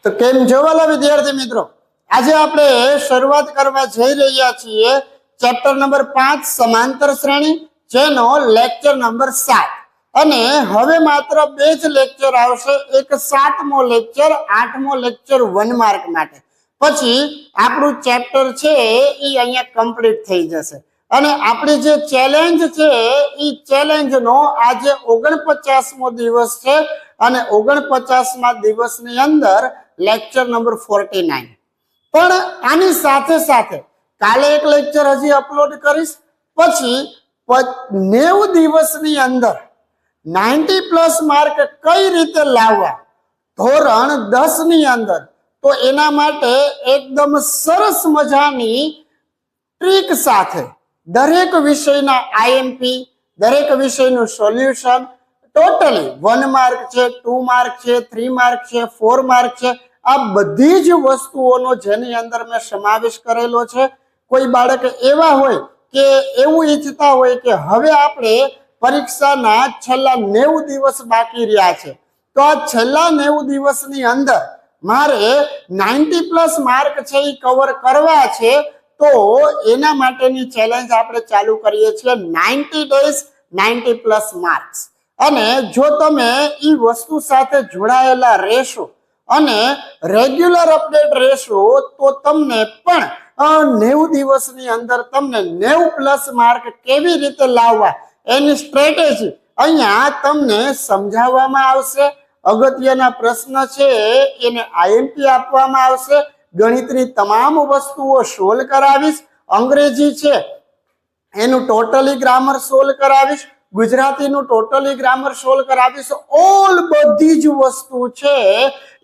તો કેમ છો વાલા વિદ્યાર્થી મિત્રો, આજે આપણે શરૂઆત કરવા જઈ રહ્યા છીએ ચેપ્ટર નંબર 5 સમાંતર શ્રેણી, જેનો લેક્ચર નંબર 7 અને હવે માત્ર બે જ લેક્ચર આવશે. એક 7મો લેક્ચર, 8મો લેક્ચર 1 માર્ક માટે. પછી આપણું ચેપ્ટર છે એ અહીંયા કમ્પ્લીટ થઈ જશે અને આપણી જે ચેલેન્જ છે એ ચેલેન્જનો આજે 49મો દિવસ છે અને 49મા દિવસની અંદર લેક્ચર નંબર 49. પણ આની સાથે સાથે કાલે એક લેક્ચર હજી અપલોડ કરીશ. પછી 90 દિવસની અંદર 90+ માર્ક કઈ રીતે લાવવા ધોરણ 10 ની અંદર, તો એના માટે એકદમ સરસ મજાની ટ્રીક સાથે દરેક વિષયના આઈએમપી, દરેક વિષયનું સોલ્યુશન, ટોટલી 1 માર્ક છે, 2 માર્ક છે, 3 માર્ક છે, 4 માર્ક છે, આ બધી જ વસ્તુઓનો જેની અંદર મેં સમાવેશ કરેલો છે. કોઈ બાળક એવા હોય કે એવું ઈચ્છતા હોય કે હવે આપણે પરીક્ષાના છેલ્લા 90 દિવસ બાકી રહ્યા છે, તો આ છેલ્લા 90 દિવસની અંદર મારે 90+ માર્ક છે એ કવર કરવા છે, તો એના માટેની ચેલેન્જ આપણે ચાલુ કરીએ છીએ 90 days 90+ માર્ક્સ. અને જો તમે એ વસ્તુ સાથે જોડાયેલા રહેશો અને રેગ્યુલર અપડેટ રહેશો, તો તમને પણ 90 દિવસની અંદર તમને 90+ માર્ક કેવી રીતે લાવવા એની સ્ટ્રેટેજી અહીંયા તમને સમજાવવામાં આવશે. અગત્યના પ્રશ્ન છે એને આઈએમપી આપવામાં આવશે. ગણિતની તમામ વસ્તુઓ સોલ્વ કરાવીશ. અંગ્રેજી છે એનું ટોટલી ગ્રામર સોલ્વ કરાવીશ. ગુજરાતીનું ટોટલી ગ્રામર સોલ્વ કરાવીશ. ઓલ બધી જ વસ્તુ છે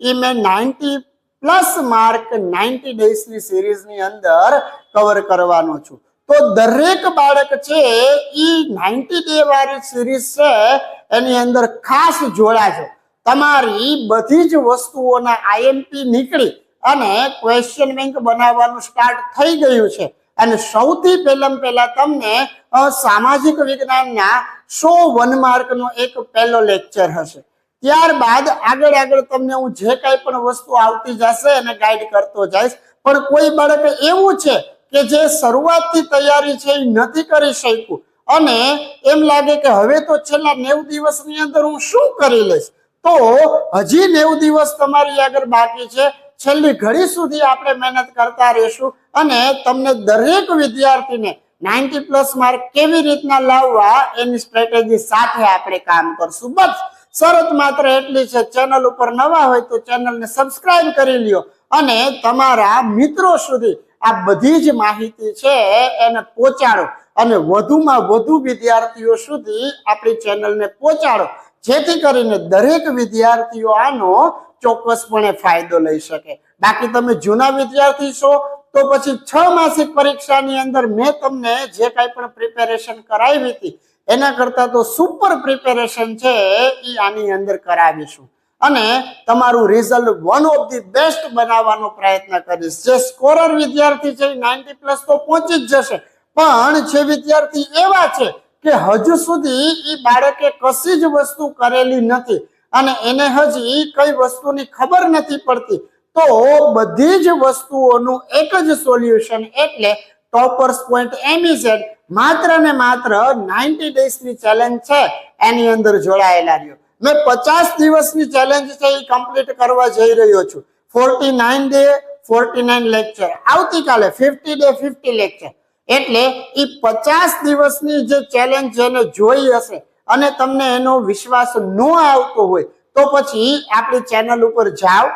એ મેં 90+ માર્ક 90 ડેઝની સિરીઝની અંદર કવર કરવાનો છું. તો દરેક બાળક છે એ 90 ડે વાળી સિરીઝ છે એની અંદર ખાસ જોડાજો. તમારી બધી જ વસ્તુઓના આઈએમપી નીકળી અને ક્વેશ્ચન બેંક બનાવવાનું સ્ટાર્ટ થઈ ગયું છે. અને સૌથી પહેલા તમને સામાજિક વિજ્ઞાનના 101 માર્કનો એક પહેલો લેક્ચર હશે. ત્યારબાદ આગળ તમને હું જે કાંઈ પણ વસ્તુ આવતી જશે એને ગાઈડ કરતો જઈશ. પણ કોઈ બાળક એવું છે કે જે શરૂઆતથી તૈયારી છે એ નથી કરી શક્યું અને એમ લાગે કે હવે તો છેલ્લા 90 દિવસની અંદર હું શું કરી લઈશ, તો હજી 90 દિવસ તમારી આગળ બાકી છે. છેલ્લી ઘડી સુધી આપણે મહેનત કરતા રહેશું અને તમને દરેક વિદ્યાર્થીને 90+ માર્ક કેવી રીતના લાવવા એની સ્ટ્રેટેજી સાથે આપણે કામ કરશું. બસ શરત માત્ર એટલી છે, ચેનલ ઉપર નવા હોય તો ચેનલને સબસ્ક્રાઇબ કરી લ્યો અને તમારા મિત્રો સુધી આ બધી જ માહિતી છે એને પહોંચાડો અને વધુમાં વધુ વિદ્યાર્થીઓ સુધી આપણી ચેનલને પહોંચાડો, જેથી કરીને દરેક વિદ્યાર્થીઓ આનો ચોક્કસપણે ફાયદો લઈ શકે. બાકી તમે જૂના વિદ્યાર્થી છો તો પછી 6 માસિક પરીક્ષાની અંદર મેં તમને જે કાંઈ પણ પ્રિપેરેશન કરાવી હતી એના કરતા તો સુપર પ્રિપેરેશન છે એ આની અંદર કરાવીશું અને તમારું result one of the best બનાવવાનો પ્રયત્ન કરીશ. જે સ્કોરર વિદ્યાર્થી છે 90+ તો પહોંચી જ જશે, પણ જે વિદ્યાર્થી એવા છે કે હજુ સુધી એ બાળકે કશી જ વસ્તુ કરેલી નથી અને એને હજી કઈ વસ્તુની ખબર નથી પડતી, તો બધી જ વસ્તુઓનું એક જ સોલ્યુશન એટલે ટોપર્સ પોઈન્ટ એમઈઝેડ માત્ર ને માત્ર 90 ડેઝની ચેલેન્જ છે એની અંદર જોડાયેલા રહ્યો. મેં 50 દિવસની ચેલેન્જ છે એ કમ્પ્લીટ કરવા જઈ રહ્યો છું. 49 ડે 49 લેક્ચર, આવતીકાલે 50 ડે 50 લેક્ચર. એટલે એ 50 દિવસની જે ચેલેન્જ જેને જોઈ હશે અને તમને એનો વિશ્વાસ ન આવતો હોય તો પછી આપણી ચેનલ ઉપર જાઓ,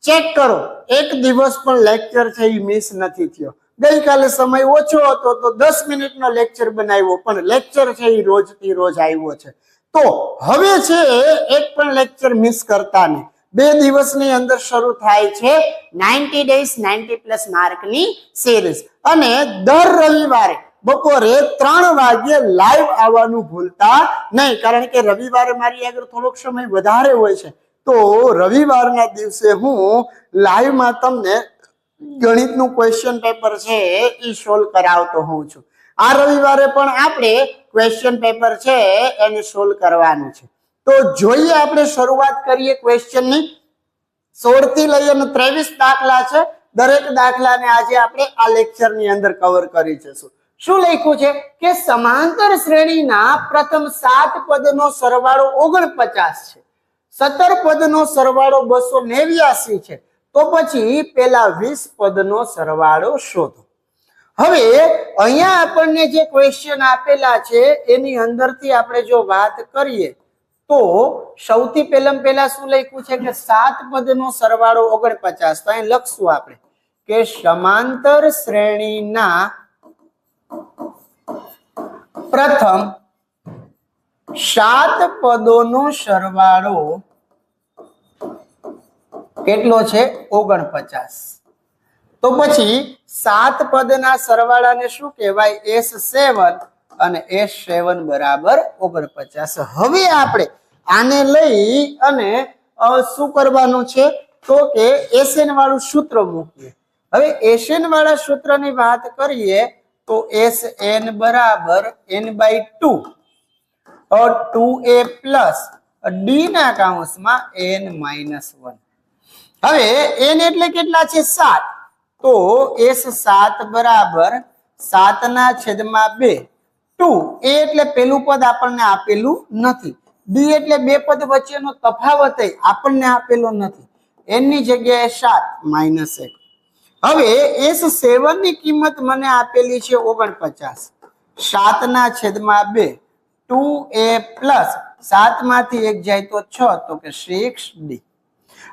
ચેક કરો. એક દિવસ પણ લેક્ચર છે એ મિસ નથી થયો. ગઈકાલે સમય ઓછો હતો તો 10 મિનિટનો લેક્ચર બનાવ્યો, પણ લેક્ચર છે એ રોજથી રોજ આવ્યો છે. તો હવે છે એક પણ લેક્ચર મિસ કરતા નહીં. 2 દિવસની અંદર શરૂ થાય છે 90 ડેઝ 90+ માર્કની સિરીઝ અને દર રવિવારે બપોરે 3 વાગ્યે લાઈવ આવવાનું ભૂલતા નહીં, કારણ કે રવિવારે મારી આગળ થોડોક સમય વધારે હોય છે. તો રવિવારના દિવસે હું લાઈવમાં તમને ગણિતનું ક્વેશ્ચન પેપર છે એ સોલ્વ કરાવતો હોઉં છું. આ રવિવારે પણ આપણે ક્વેશ્ચન પેપર છે એને સોલ્વ કરવાનું છે. તો જોઈએ આપણે શરૂઆત કરીએ ક્વેશ્ચનની. 16 થી લઈ અને 23 દાખલા છે. દરેક દાખલાને આજે આપણે આ લેક્ચરની અંદર કવર કરી જઈશું. શું લખ્યું છે કે સમાંતર શ્રેણીના પ્રથમ 7 પદનો સરવાળો 49 છે, 17 પદનો સરવાળો 289 છે, તો પછી પેલા 20 પદનો સરવાળો શોધો. હવે અહીંયા આપણને જે ક્વેશ્ચન આપેલા છે એની અંદરથી આપણે જો વાત કરીએ તો સૌથી પહેલા શું લખ્યું છે કે 7 પદનો સરવાળો 49. તો અહીં લખશું આપણે કે સમાંતર શ્રેણીના પ્રથમ 7 પદોનો સરવાળો કેટલો છે 49. તો પછી 7 પદના સરવાળાને શું કહેવાય S7 અને S7 બરાબર 49. હવે આપણે આને લઈ અને શું કરવાનું છે તો કે SN વાળું સૂત્ર મૂકીએ. હવે SN વાળા સૂત્રની વાત કરીએ તો SN બરાબર n/2 2a પ્લસ d ના કૌંસમાં n-1. હવે n એટલે કેટલા છે 7, તો S7 બરાબર 7/2. 2 a એટલે પેલું પદ આપણને આપેલું નથી, d એટલે બે પદ વચ્ચેનો તફાવત આપણને આપેલો નથી, n ની જગ્યાએ 7 -1. હવે S7 ની કિંમત મને આપેલી છે 49. 7/2 2a પ્લસ 7 માંથી 1 જાય તો 6, તો કે 6d.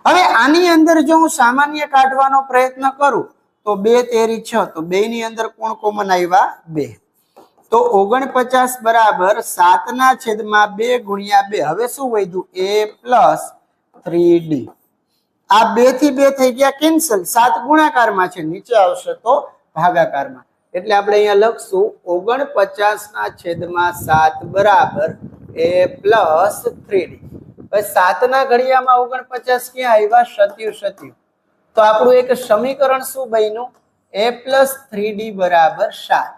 હવે આની અંદર જો હું સામાન્ય કાઢવાનો પ્રયત્ન કરું તો 2 તેરી 6, તો 2 ની અંદર કોણ કોમન આવ્યા 2, તો 49 બરાબર 7/2 ગુણ્યા 2. હવે શું વધ્યું a પ્લસ 3d. આ 2 થી 2 થઈ ગયા કેન્સલ, 7 ગુણાકારમાં છે, નીચે આવશે તો ભાગાકારમાં. એટલે આપણે અહીંયા લખશું 49/7 બરાબર a પ્લસ 3d. હવે 7 ના ઘડિયામાં 49 ક્યાં આવ્યા 37. તો આપણું એક સમીકરણ શું બન્યું a પ્લસ 3d બરાબર 7.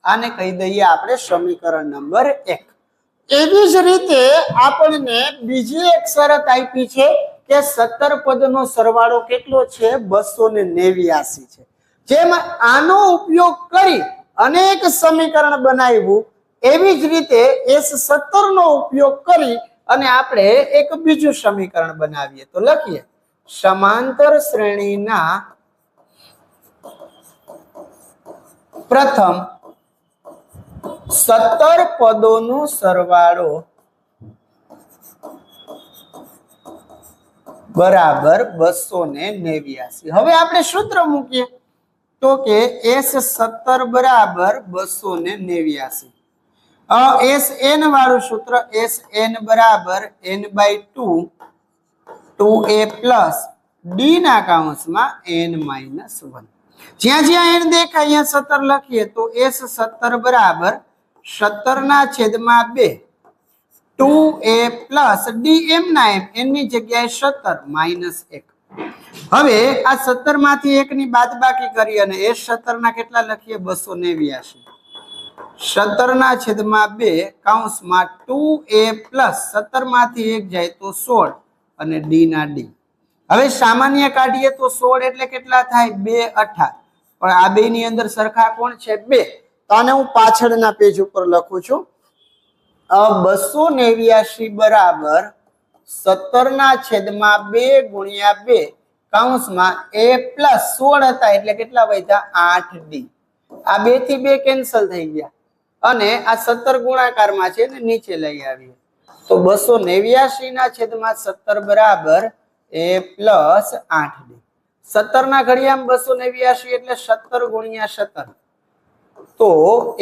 આને કહી દઈએ આપણે સમીકરણ નંબર 1. એવી જ રીતે આપણને બીજી એક શરત આપી છે કે 17 પદનો સરવાળો કેટલો છે 289 છે. જેમાં આનો ઉપયોગ કરી અનેક સમીકરણ બનાવ્યું, એવી જ રીતે S17 નો ઉપયોગ કરી અને આપણે એક બીજું સમીકરણ બનાવીએ. તો લખીએ સમાંતર શ્રેણીના પ્રથમ 17 પદોનો સરવાળો બરાબર 289. હવે આપણે સૂત્ર મૂકીએ તો કે S17 બરાબર 289. SN વાળું સૂત્ર SN બરાબર n/2 2a પ્લસ d ના કૌંસમાં n-1. જ્યાં જ્યાં n દેખાય અહીંયા 17 લખીએ તો S17 બરાબર 17/2 2a પ્લસ d m ના m, n ની જગ્યાએ 17 -1. હવે આ 17 માંથી 1 ની બાદબાકી કરી અને S17 ના કેટલા લખીએ 289. 17/2 કૌંસમાં 2a પ્લસ 17 માંથી 1 જાય તો 16 અને d ના d. હવે સામાન્ય કાઢીએ તો 16 એટલે કેટલા થાય 2 18, પણ આ બે ની અંદર સરખા કોણ છે 2. તો આને હું પાછળના પેજ ઉપર લખું છું 289 બરાબર 17/2 ગુણ્યા 2 કૌંસમાં a પ્લસ 16 હતા એટલે કેટલા વધ્યા 8d. આ 2 થી 2 કેન્સલ થઈ ગયા અને આ 17 ગુણાકારમાં છે ને નીચે લઈ આવીએ તો 289/17 બરાબર a પ્લસ 8d. 17 ના ઘડિયામાં 289 એટલે 17 ગુણ્યા 17, તો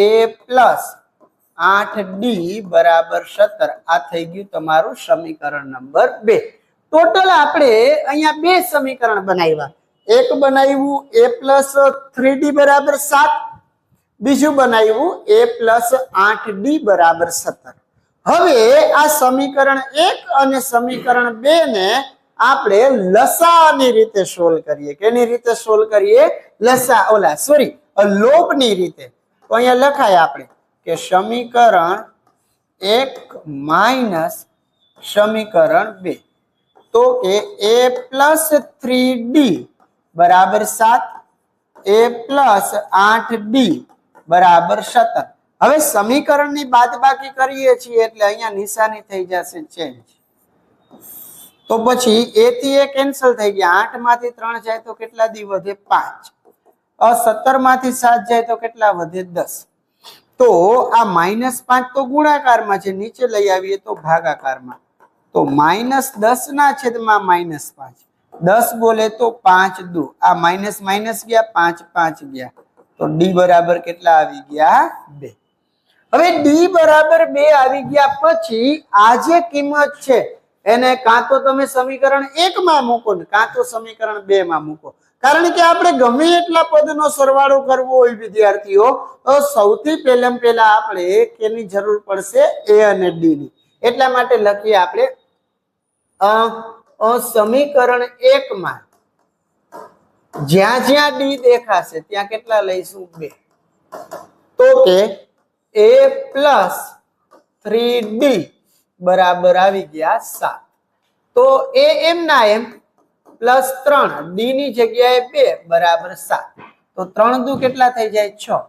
a પ્લસ 8d બરાબર 17. આ થઈ ગયું તમારું સમીકરણ નંબર 2. ટોટલ આપણે અહીંયા 2 સમીકરણ બનાવ્યા. એક બનાવ્યું a પ્લસ 3d બરાબર 7, બીજું બનાવ્યું a પ્લસ 8d બરાબર 17. હવે આ સમીકરણ 1 અને સમીકરણ 2 ને આપણે લસાઅની રીતે સોલ્વ કરીએ. કેની રીતે સોલ્વ કરીએ લોભની રીતે. તો અહીંયા લખાય આપણે કે સમીકરણ 1 માઇનસ સમીકરણ 2. તો કે a પ્લસ 3d બરાબર 7, a પ્લસ 8d બરાબર 17. હવે સમીકરણની બાદબાકી કરીએ છીએ એટલે અહીંયા નિશાની થઈ જશે ચેન્જ. તો પછી a થી a કેન્સલ થઈ ગયા, 8 માંથી 3 જાય તો કેટલા દી વધે? 5. 17 માંથી 7 જાય તો કેટલા વધે? 10. તો આ -5 તો ગુણાકારમાં છે, નીચે લઈ આવીએ તો ભાગાકારમાં. તો -10 ના છેદમાં -5, 10 બોલે તો 5 દુ, આ માઇનસ માઇનસ ગયા, 5 5 ગયા, તો d બરાબર કેટલા આવી ગયા? 2. હવે d બરાબર 2 આવી ગયા પછી આ જે કિંમત છે એને કાં તો તમે સમીકરણ 1 માં મૂકો ને કાં તો સમીકરણ 2 માં મૂકો. કારણ કે આપણે ગમે એટલા પદનો સરવાળો કરવો હોય વિદ્યાર્થીઓ, તો સૌથી પહેલા આપણે કેની જરૂર પડશે? a અને d ની. એટલા માટે લખીએ આપણે સમીકરણ 1 માં જ્યાં જ્યાં d દેખાશે ત્યાં કેટલા લઈશું? 2. તો કે a પ્લસ 3d બરાબર આવી ગયા 7. તો a એમ ના એમ પ્લસ 3 d ની જગ્યાએ 2 બરાબર 7. તો 3 દુ કેટલા થઈ જાય? 6.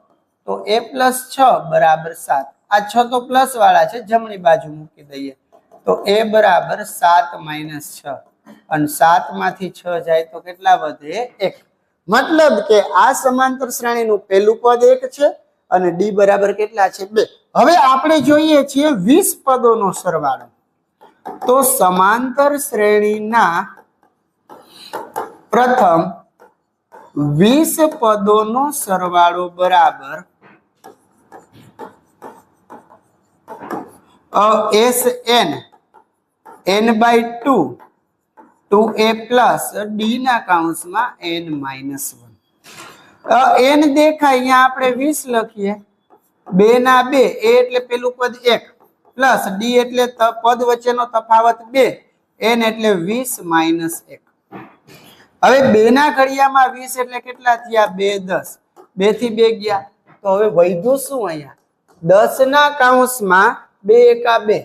તો a પ્લસ 6 બરાબર 7. આ 6 તો પ્લસ વાળા છે, જમણી બાજુ મૂકી દઈએ. તો a બરાબર 7 માઇનસ 6, અને 7 માંથી 6 જાય તો કેટલા વધે? 1. મતલબ કે આ સમાંતર શ્રેણીનું પહેલું પદ 1 છે અને d બરાબર કેટલા છે? 2. હવે આપણે જોઈએ છીએ 20 પદોનો સરવાળો. તો સમાંતર શ્રેણીના પ્રથમ 20 પદોનો સરવાળો બરાબર sn n/2 2a plus d ના કૌંસમાં n-1. n દેખાય અહીંયા આપણે 20 લખીએ, 2 ના 2, a એટલે પેલું પદ 1 પ્લસ d એટલે પદ વચ્ચેનો તફાવત 2, n એટલે 20 માઇનસ 1. હવે 2 ના ઘડિયામાં 20 એટલે કેટલા થયા? 2 10, 2 થી 2 ગયા, તો હવે વધ્યું શું? અહીંયા 10 ના કૌંસમાં 2 એકા 2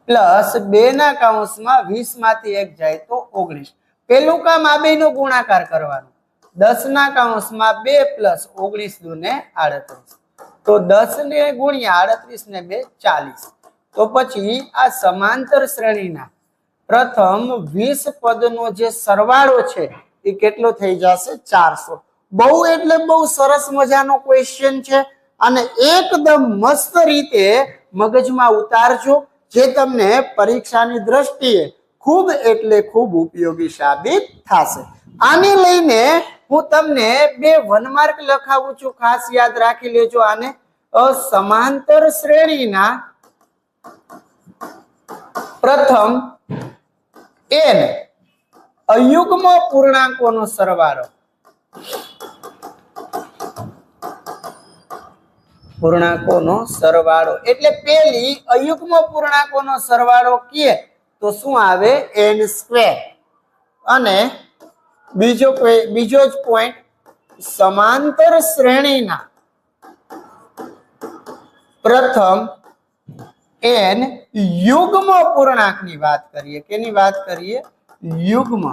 પ્લસ 2 ના કૌંસમાં 20 માંથી 1 જાય તો 19. પેલું કામ આ બેનો ગુણાકાર કરવાનો. 10 ના કૌંસમાં 2 પ્લસ 19 દુને 38. તો 10 ને ગુણ્યા 38 ને 2 40. તો પછી આ સમાંતર શ્રેણીના પ્રથમ 20 પદનો જે સરવાળો છે એ કેટલો થઈ જશે? 400. બહુ એટલે બહુ સરસ મજાનો ક્વેશ્ચન છે અને એકદમ મસ્ત રીતે મગજમાં ઉતારજો, જે તમને પરીક્ષાની દ્રષ્ટિએ ખૂબ એટલે ખૂબ ઉપયોગી સાબિત થશે. આને લઈને હું તમને 2 1 માર્ક લખાવું છું, ખાસ યાદ રાખી લેજો આને. સમાંતર શ્રેણીના પ્રથમ n અયુગ્મ પૂર્ણાંકોનો સરવાળો, એટલે પેલી અયુગ્મ પૂર્ણાંકોનો સરવાળો કીએ તો શું આવે? n². અને બીજો જ પોઈન્ટ, સમાંતર શ્રેણીના પ્રથમ n યુગ્મ પૂર્ણાંકની વાત કરીએ. કેની વાત કરીએ? યુગ્મ.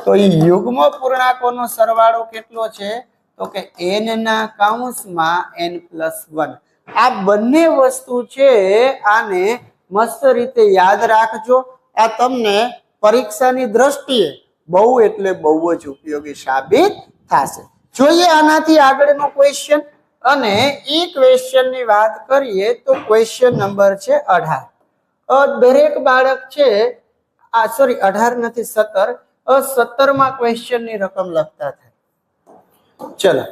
તો એ યુગ્મ પૂર્ણાંકોનો સરવાળો કેટલો છે? તો કે n ના કૌંસમાં n+1. આ બંને વસ્તુ છે, આને મસ્ત રીતે યાદ રાખજો. આ તમને પરીક્ષાની દ્રષ્ટિએ બહુ એટલે બહુ જ ઉપયોગી સાબિત થશે. જોઈએ આનાથી આગળનો ક્વેશ્ચન. અને એ ક્વેશ્ચનની વાત કરીએ તો ક્વેશ્ચન નંબર છે 18. દરેક બાળક છે, 18 નથી 17, 17 માં ક્વેશ્ચનની રકમ લખતા થાય. ચલો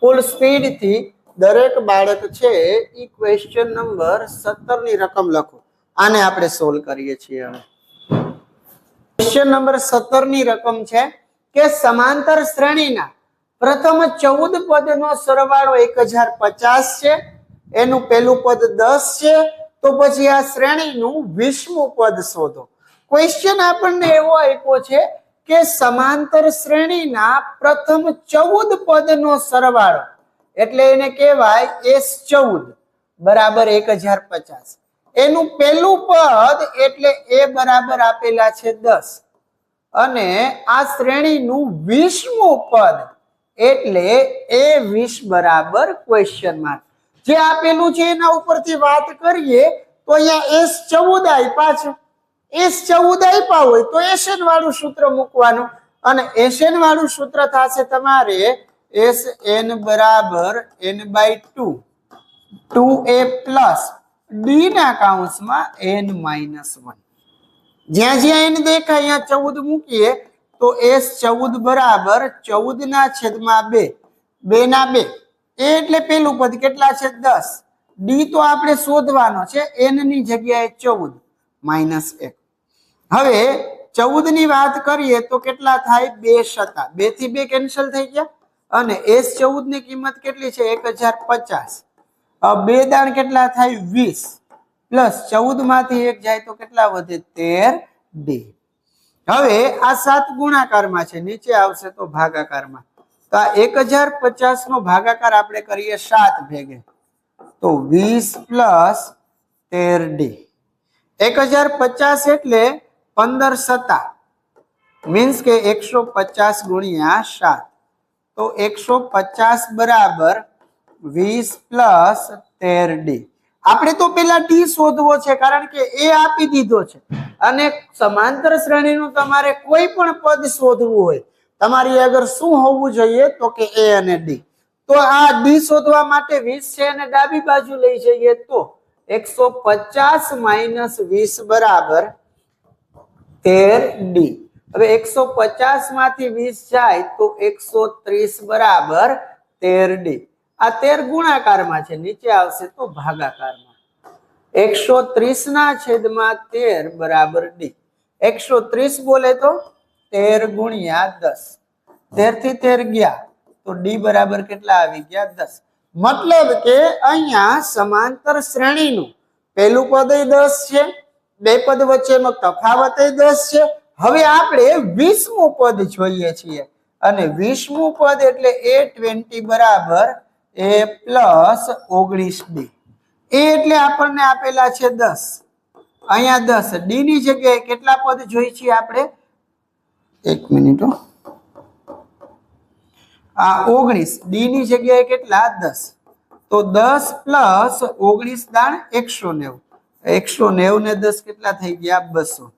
ફૂલ સ્પીડ થી દરેક બાળક છે એ ક્વેશ્ચન નંબર 17 ની રકમ લખો. આને આપણે સોલ્વ કરીએ છીએ. હવે ક્વેશ્ચન નંબર 17 ની રકમ છે કે સમાંતર શ્રેણીના પ્રથમ 14 પદનો સરવાળો 1050 છે, એનું પહેલું પદ 10 છે, તો પછી આ શ્રેણીનું 20મું પદ શોધો. ક્વેશ્ચન આપણને એવો આપ્યો છે કે સમાંતર શ્રેણીના પ્રથમ 14 પદનો સરવાળો, એટલે એને કહેવાય S14 બરાબર 1050. એનું પહેલું પદ એટલે એ બરાબર આપેલા છે 10 અને આ શ્રેણીનું 20મું પદ એટલે એ 20 બરાબર ક્વેશ્ચન માર્ક. જે આપેલું છે એના ઉપરથી વાત કરીએ તો અહીંયા S14 આપ્યા છે. S14 આપ્યા હોય તો SN વાળું સૂત્ર મૂકવાનું અને SN વાળું સૂત્ર થશે તમારે SN બરાબર n/2 2a પ્લસ d ના કૌંસમાં n-1. જ્યાં જ્યાં n દેખાય અહીંયા 14 મૂકીએ તો S14 બરાબર 14 ના છેદમાં 2 2 ના 2 એ એટલે પેલું પદ કેટલા છે 10 d તો આપણે શોધવાનો છે n ની જગ્યાએ 14 -1. હવે 14 ની વાત કરીએ તો કેટલા થાય 2 7 2 થી 2 કેન્સલ થઈ ગયા અને S14 ની કિંમત કેટલી છે 1050. બે દાણ કેટલા થાય 20 પ્લસ 14 માંથી 1 જાય તો કેટલા વધે 13d. હવે આ 7 ગુણાકારમાં છે નીચે આવશે તો ભાગાકારમાં. તો આ 1050 નો ભાગાકાર આપણે કરીએ 7 ભેગે તો 20 પ્લસ 13d. 1050 એટલે 15 7 મીન્સ કે 150 ગુણ્યા 7 તો 150 બરાબર 20 પ્લસ 13d. આપણે તો પેલા d શોધવો છે કારણ કે એ આપી દીધો છે અને સમાંતર શ્રેણીનું તમારે કોઈ પણ પદ શોધવું હોય તમારી આગળ શું હોવું જોઈએ તો કે a અને d. તો આ d શોધવા માટે 20 છે અને ડાબી બાજુ લઈ જઈએ તો 150 માઇનસ 20 બરાબર 13d. હવે 150 માંથી 20 જાય તો 130 બરાબર 13d. આ 13 ગુણાકારમાં છે નીચે આવશે તો ભાગાકારમાં 130 ના છેદમાં 13 બરાબર d. 130 બોલે તો 13 ગુણ્યા 10 13 થી 13 ગયા તો d બરાબર કેટલા આવી ગયા 10. મતલબ કે અહીંયા સમાંતર શ્રેણીનું પહેલું પદ 10 છે બે પદ વચ્ચેનો તફાવત 10 છે. હવે આપણે 20મું પદ જોઈએ છીએ અને 20મું પદ એટલે a20 બરાબર a પ્લસ 19d. એ એટલે આપણને આપેલા છે 10 અહીંયા 10 d ની જગ્યાએ કેટલા પદ જોઈ છીએ આપણે 1 મિનિટ આ 19 d ની જગ્યાએ કેટલા 10 તો 10 પ્લસ 19 દાણ 190 190 ને 10 કેટલા થઈ ગયા 200.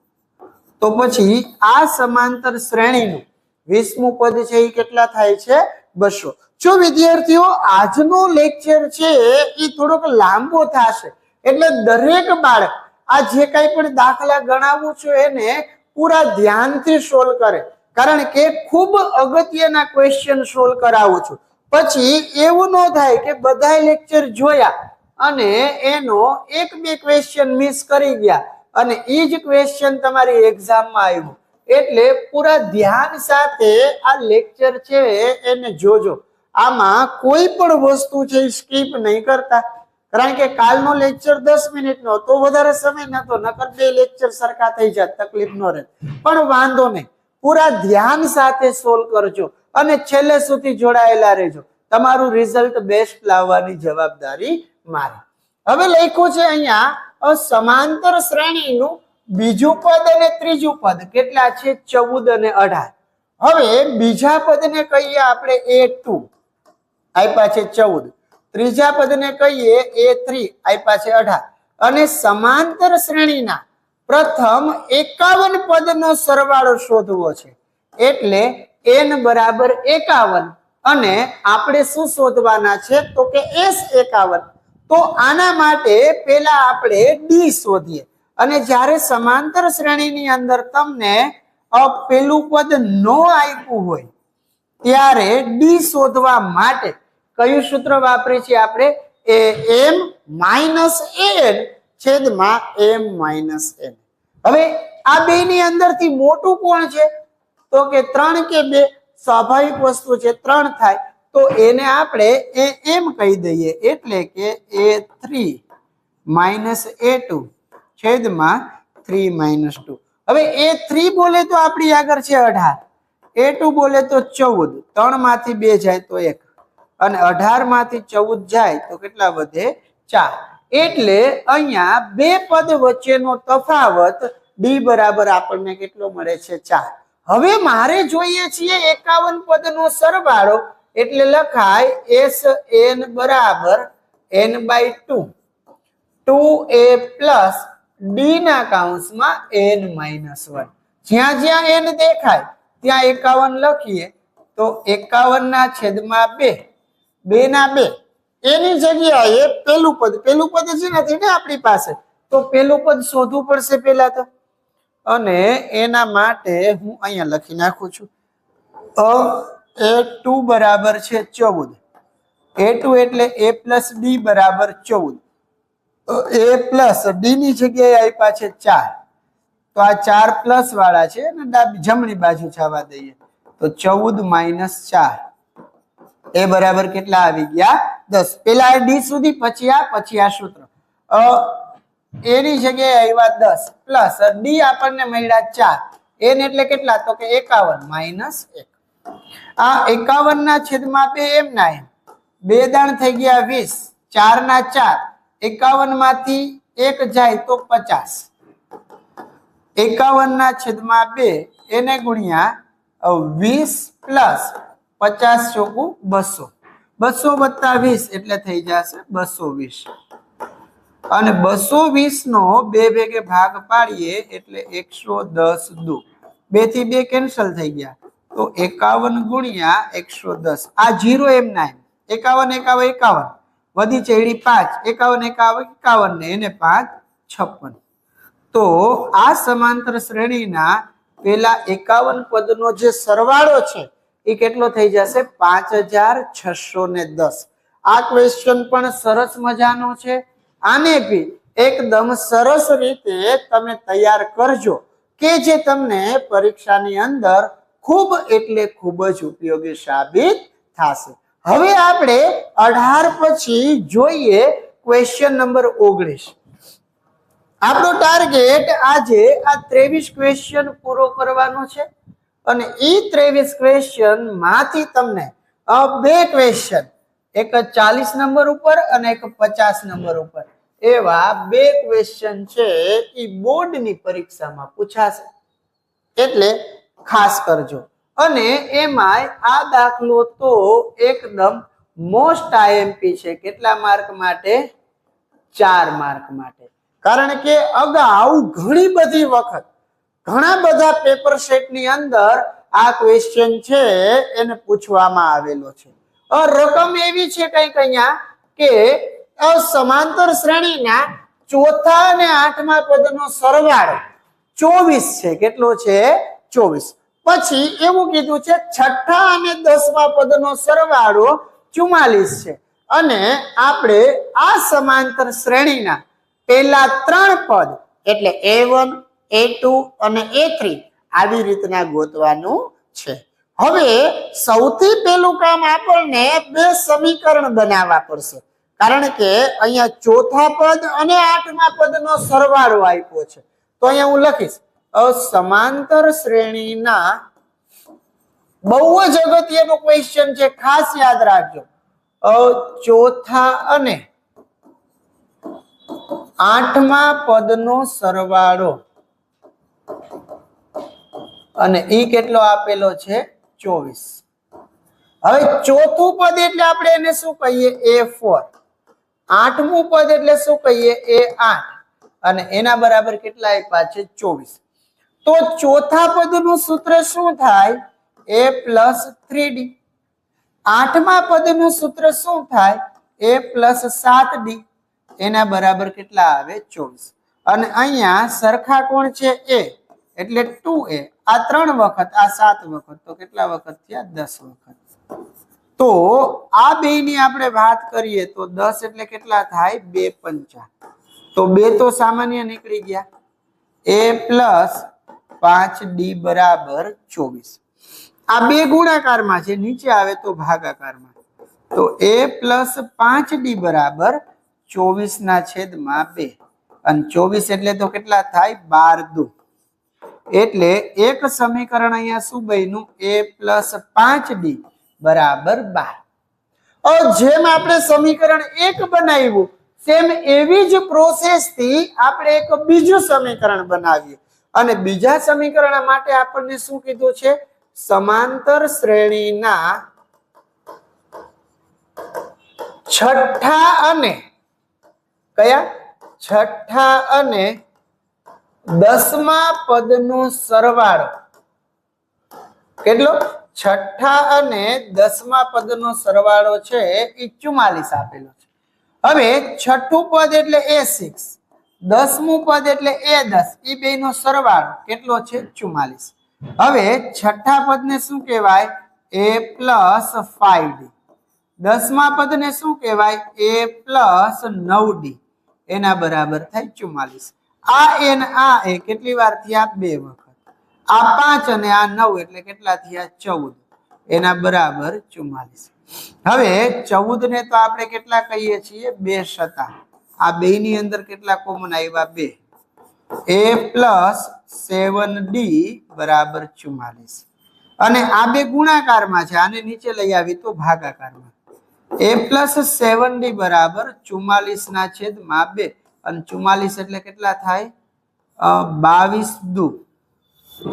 તો પછી આ સમાંતર શ્રેણીનું 20મું પદ છે એ કેટલા થાય છે 200. જો વિદ્યાર્થીઓ આજનો લેક્ચર છે એ થોડોક લાંબો થશે એટલે દરેક બાળક આ જે કઈ પણ દાખલા ગણાવું છું એને પૂરા ધ્યાનથી સોલ્વ કરે કારણ કે ખૂબ અગત્યના ક્વેશ્ચન સોલ્વ કરાવું છું. પછી એવું ન થાય કે બધા લેક્ચર જોયા અને એનો એક બે ક્વેશ્ચન મિસ કરી ગયા અને એ જ ક્વેશ્ચન તમારી એક્ઝામમાં આવ્યું. એટલે પૂરા ધ્યાન સાથે આ લેક્ચર છે એને જોજો. આમાં કોઈ પણ વસ્તુ છે સ્કીપ નહીં કરતા કારણ કે કાલનો લેક્ચર 10 મિનિટનો તો વધારે સમય નતો નકર બે લેક્ચર સરખા થઈ જાત તકલીફ ન રહે. પણ વાંધો નહીં પૂરા ધ્યાન સાથે સોલ્વ કરજો અને છેલ્લે સુધી જોડાયેલા રહેજો. તમારું રિઝલ્ટ બેસ્ટ લાવવાની જવાબદારી મારી. હવે લખ્યું છે અહીંયા સમાંતર શ્રેણીનું બીજું પદ અને ત્રીજું પદ કેટલા છે 14 અને 18. હવે બીજા પદને કહીએ આપણે a2 આપ્યા છે 14 ત્રીજા પદને કહીએ a3 આપ્યા છે 18 અને સમાંતર શ્રેણીના પ્રથમ 51 પદનો સરવાળો શોધવો છે એટલે n બરાબર 51 અને આપણે શું શોધવાના છે તો કે S51. તો આના માટે પહેલા આપણે d શોધીએ અને જ્યારે સમાંતર શ્રેણીની અંદર તમને પેલું પદ નો આપ્યું હોય ત્યારે d શોધવા માટે કયું સૂત્ર વાપરીએ છીએ આપણે m માઇનસ n છેદમાં m માઇનસ n. હવે આ બે ની અંદરથી મોટું કોણ છે તો કે 3 કે 2 સ્વાભાવિક વસ્તુ છે 3 થાય તો એને આપણે m કહી દઈએ એટલે કે a3 માઇનસ a2 છેદમાં 3 માઇનસ 2. હવે a3 બોલે તો આપણી આગળ છે 18 a2 બોલે તો 14 3 માંથી 2 જાય તો 1 અને 18 માંથી 14 જાય તો કેટલા વધે 4. એટલે અહીંયા બે પદ વચ્ચેનો તફાવત ડી બરાબર આપણને કેટલો મળે છે 4. હવે મારે જોઈએ છીએ 51 પદનો સરવાળો એટલે લખાય SN બરાબર n/2 2a પ્લસ ડી ના કૌંસમાં n-1. જ્યાં જ્યાં n દેખાય ત્યાં 51 લખીએ તો 51 ના છેદમાં 2 2 ના 2 એની જગ્યાએ પેલું પદ છે નથી ને આપણી પાસે, તો પેલું પદ શોધવું પડશે પેલા તો, અને એના માટે હું અહીંયા લખી નાખું છું a2 બરાબર છે 14. a2 એટલે a પ્લસ ડી બરાબર 14. a પ્લસ ડી ની જગ્યાએ આપ્યા છે 4, તો આ 4 પ્લસ વાળા છે અને જમણી બાજુ જવા દઈએ તો 14 માઇનસ 4 એ બરાબર કેટલા આવી ગયા 10. પેલા ડી સુધી પછી આ સૂત્ર એની જગ્યાએ આવ્યા 10 પ્લસ ડી આપણને મળ્યા 4. એન એટલે કેટલા તો કે 51 માઇનસ 1. આ 51 ના છેદમાં 2 એમ ના એમ 2 દાણ થઈ ગયા 20, 4 ના 4, 51 માંથી 1 જાય તો 50. 51 ના છેદમાં 2 એને ગુણ્યા 20 પ્લસ 50 ચોકું 200, 200 વત્તા 20 એટલે થઈ જશે 220. અને 220 નો 2 ભેગે ભાગ પાડીએ એટલે 110 દુ 2 થી 2 કેન્સલ થઈ ગયા તો 51 ગુણ્યા 110. આ 0 એમ ના 51 51 51 વધી ચડી 5, 51 51 ને એને 5 56. તો આ સમાંતર શ્રેણીના પેલા 51 પદનો જે સરવાળો છે એ કેટલો થઈ જશે 5610. આ ક્વેશ્ચન પણ સરસ મજાનો છે. આને બી એકદમ સરસ રીતે તમે તૈયાર કરજો કે જે તમને પરીક્ષાની અંદર ખૂબ એટલે ખૂબ જ ઉપયોગી સાબિત થશે. હવે આપણે 18 પછી જોઈએ ક્વેશ્ચન નંબર 19. આપણો ટાર્ગેટ આજે આ 23 ક્વેશ્ચન પૂરો કરવાનો છે અને એ 23 ક્વેશ્ચન માંથી તમને બે ક્વેશ્ચન, એક 40 નંબર ઉપર અને એક 50 નંબર ઉપર, એવા બે ક્વેશ્ચન છે એ બોર્ડની પરીક્ષામાં પૂછાશે એટલે ખાસ કરજો. અને એમાંય આ દાખલો તો એકદમ મોસ્ટ આઈએમપી છે. કેટલા માર્ક માટે? 4 માર્ક માટે. કારણ કે અગાઉ ઘણી બધી વખત ઘણા બધા પેપર સેટની અંદર આ ક્વેશ્ચન છે એને પૂછવામાં આવેલો છે. રકમ એવી છે કઈક અહીંયા કે સમાંતર શ્રેણીના ચોથા અને આઠમા પદનો સરવાળો 24 છે. કેટલો છે? 24. પછી એવું કીધું છે છઠ્ઠા અને 10મા પદનો સરવાળો 44 છે. અને આપણે આ સમાંતર શ્રેણીના પેલા 3 પદ એટલે a1 a2 અને a3 આવી રીતના ગોતવાનું છે. હવે સૌથી પહેલું કામ આપણને બે સમીકરણ બનાવવા પડશે, કારણ કે અહીંયા ચોથા પદ અને આઠમા પદનો સરવાળો આપ્યો છે. તો અહીંયા હું લખીશ સમાંતર શ્રેણીના, બહુ જ અગત્યનો ક્વેશ્ચન છે, ખાસ યાદ રાખજો. ચોથા અને આઠમા પદનો સરવાળો અને ઈ કેટલો આપેલો છે? 24. હવે ચોથું પદ એટલે આપણે એને શું કહીએ? a4. આઠમું પદ એટલે શું કહીએ? a8. અને એના બરાબર કેટલા આપ્યા છે? 24. તો ચોથા પદનું સૂત્ર શું થાય? a plus 3d. આઠમા પદનું સૂત્ર શું થાય? a plus 7d. એના બરાબર કેટલા આવે? 24. અને અહીંયા સરખા કોણ છે? a એટલે 2a. આ 3 વખત, આ 7 વખત, તો કેટલા વખત થયા? 10 વખત. તો આ બે ની આપણે વાત કરીએ તો 10 એટલે કેટલા થાય? 2 પંચા. તો 2 તો સામાન્ય નીકળી ગયા. a પ્લસ 5d બરાબર 24. આ બે ગુણાકારમાં છે, નીચે આવે તો ભાગાકારમાં. તો a પ્લસ 5d બરાબર 24 ના છેદમાં 2. અને 24 એટલે તો કેટલા થાય? 12 દુ. એટલે એક સમીકરણ અહીંયા શું બન્યું? a પ્લસ 5d બરાબર 12. જેમ આપણે સમીકરણ 1 બનાવ્યું, સેમ એવી જ પ્રોસેસ થી આપણે એક બીજું સમીકરણ બનાવીએ અને બીજા સમીકરણ માટે આપણને શું કીધું છે? સમાંતર શ્રેણીના છઠ્ઠા અને કયા? છઠ્ઠા અને 10મા પદનો સરવાળો કેટલો? છઠ્ઠા અને 10મા પદનો સરવાળો છે એ 44 આપેલો છે. હવે છઠ્ઠું પદ એટલે a6, 10મું પદ એટલે a10, એ બેનો સરવાળો કેટલો છે? 44. હવે છઠ્ઠા પદને શું કહેવાય? a + 5d. 10મા પદને શું કહેવાય? a + 9d. એના બરાબર થાય 44. આ એ ને આ એ કેટલી વાર થયા? 2 વખત. આ 5 અને આ 9 એટલે કેટલા થયા? 14. એના બરાબર 44. હવે 14 ને તો આપણે કેટલા કહીએ છીએ? 2 શતા. આ બે ની અંદર કેટલા કોમન આવ્યા? 2. a + 7d બરાબર 44. અને આ બે ગુણાકારમાં છે, આને નીચે લઈ આવી તો ભાગાકારમાં. a + 7d બરાબર 44 ના છેદમાં 2. અને 44 એટલે કેટલા થાય? 22 દુ.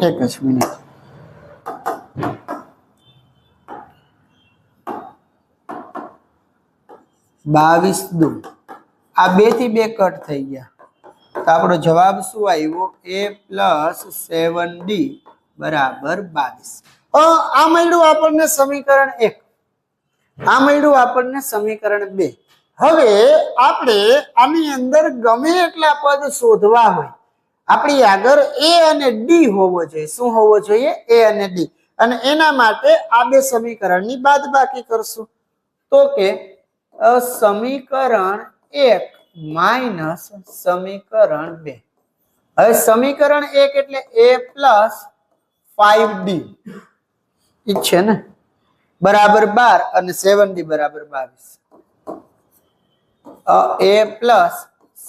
એક જ મિનિટ. 22 દુ. આ 2 થી 2 કટ થઈ ગયા તો આપણો જવાબ શું આવ્યો? a + 7d બરાબર 22. આ મળ્યું આપણને સમીકરણ 1. આ મળ્યું આપણને સમીકરણ 2. હવે આપણે આની અંદર ગમે એટલા પદ શોધવા હોય, આપણી આગળ a અને d હોવો જોઈએ. શું હોવો જોઈએ? a અને d. અને એના માટે આ બે સમીકરણની બાદબાકી કરશું. તો કે સમીકરણ 1 માઇનસ સમીકરણ 2. હવે સમીકરણ 1 એટલે a + 5d ઈ છે ને, બરાબર 12 અને 7d બરાબર 22. a +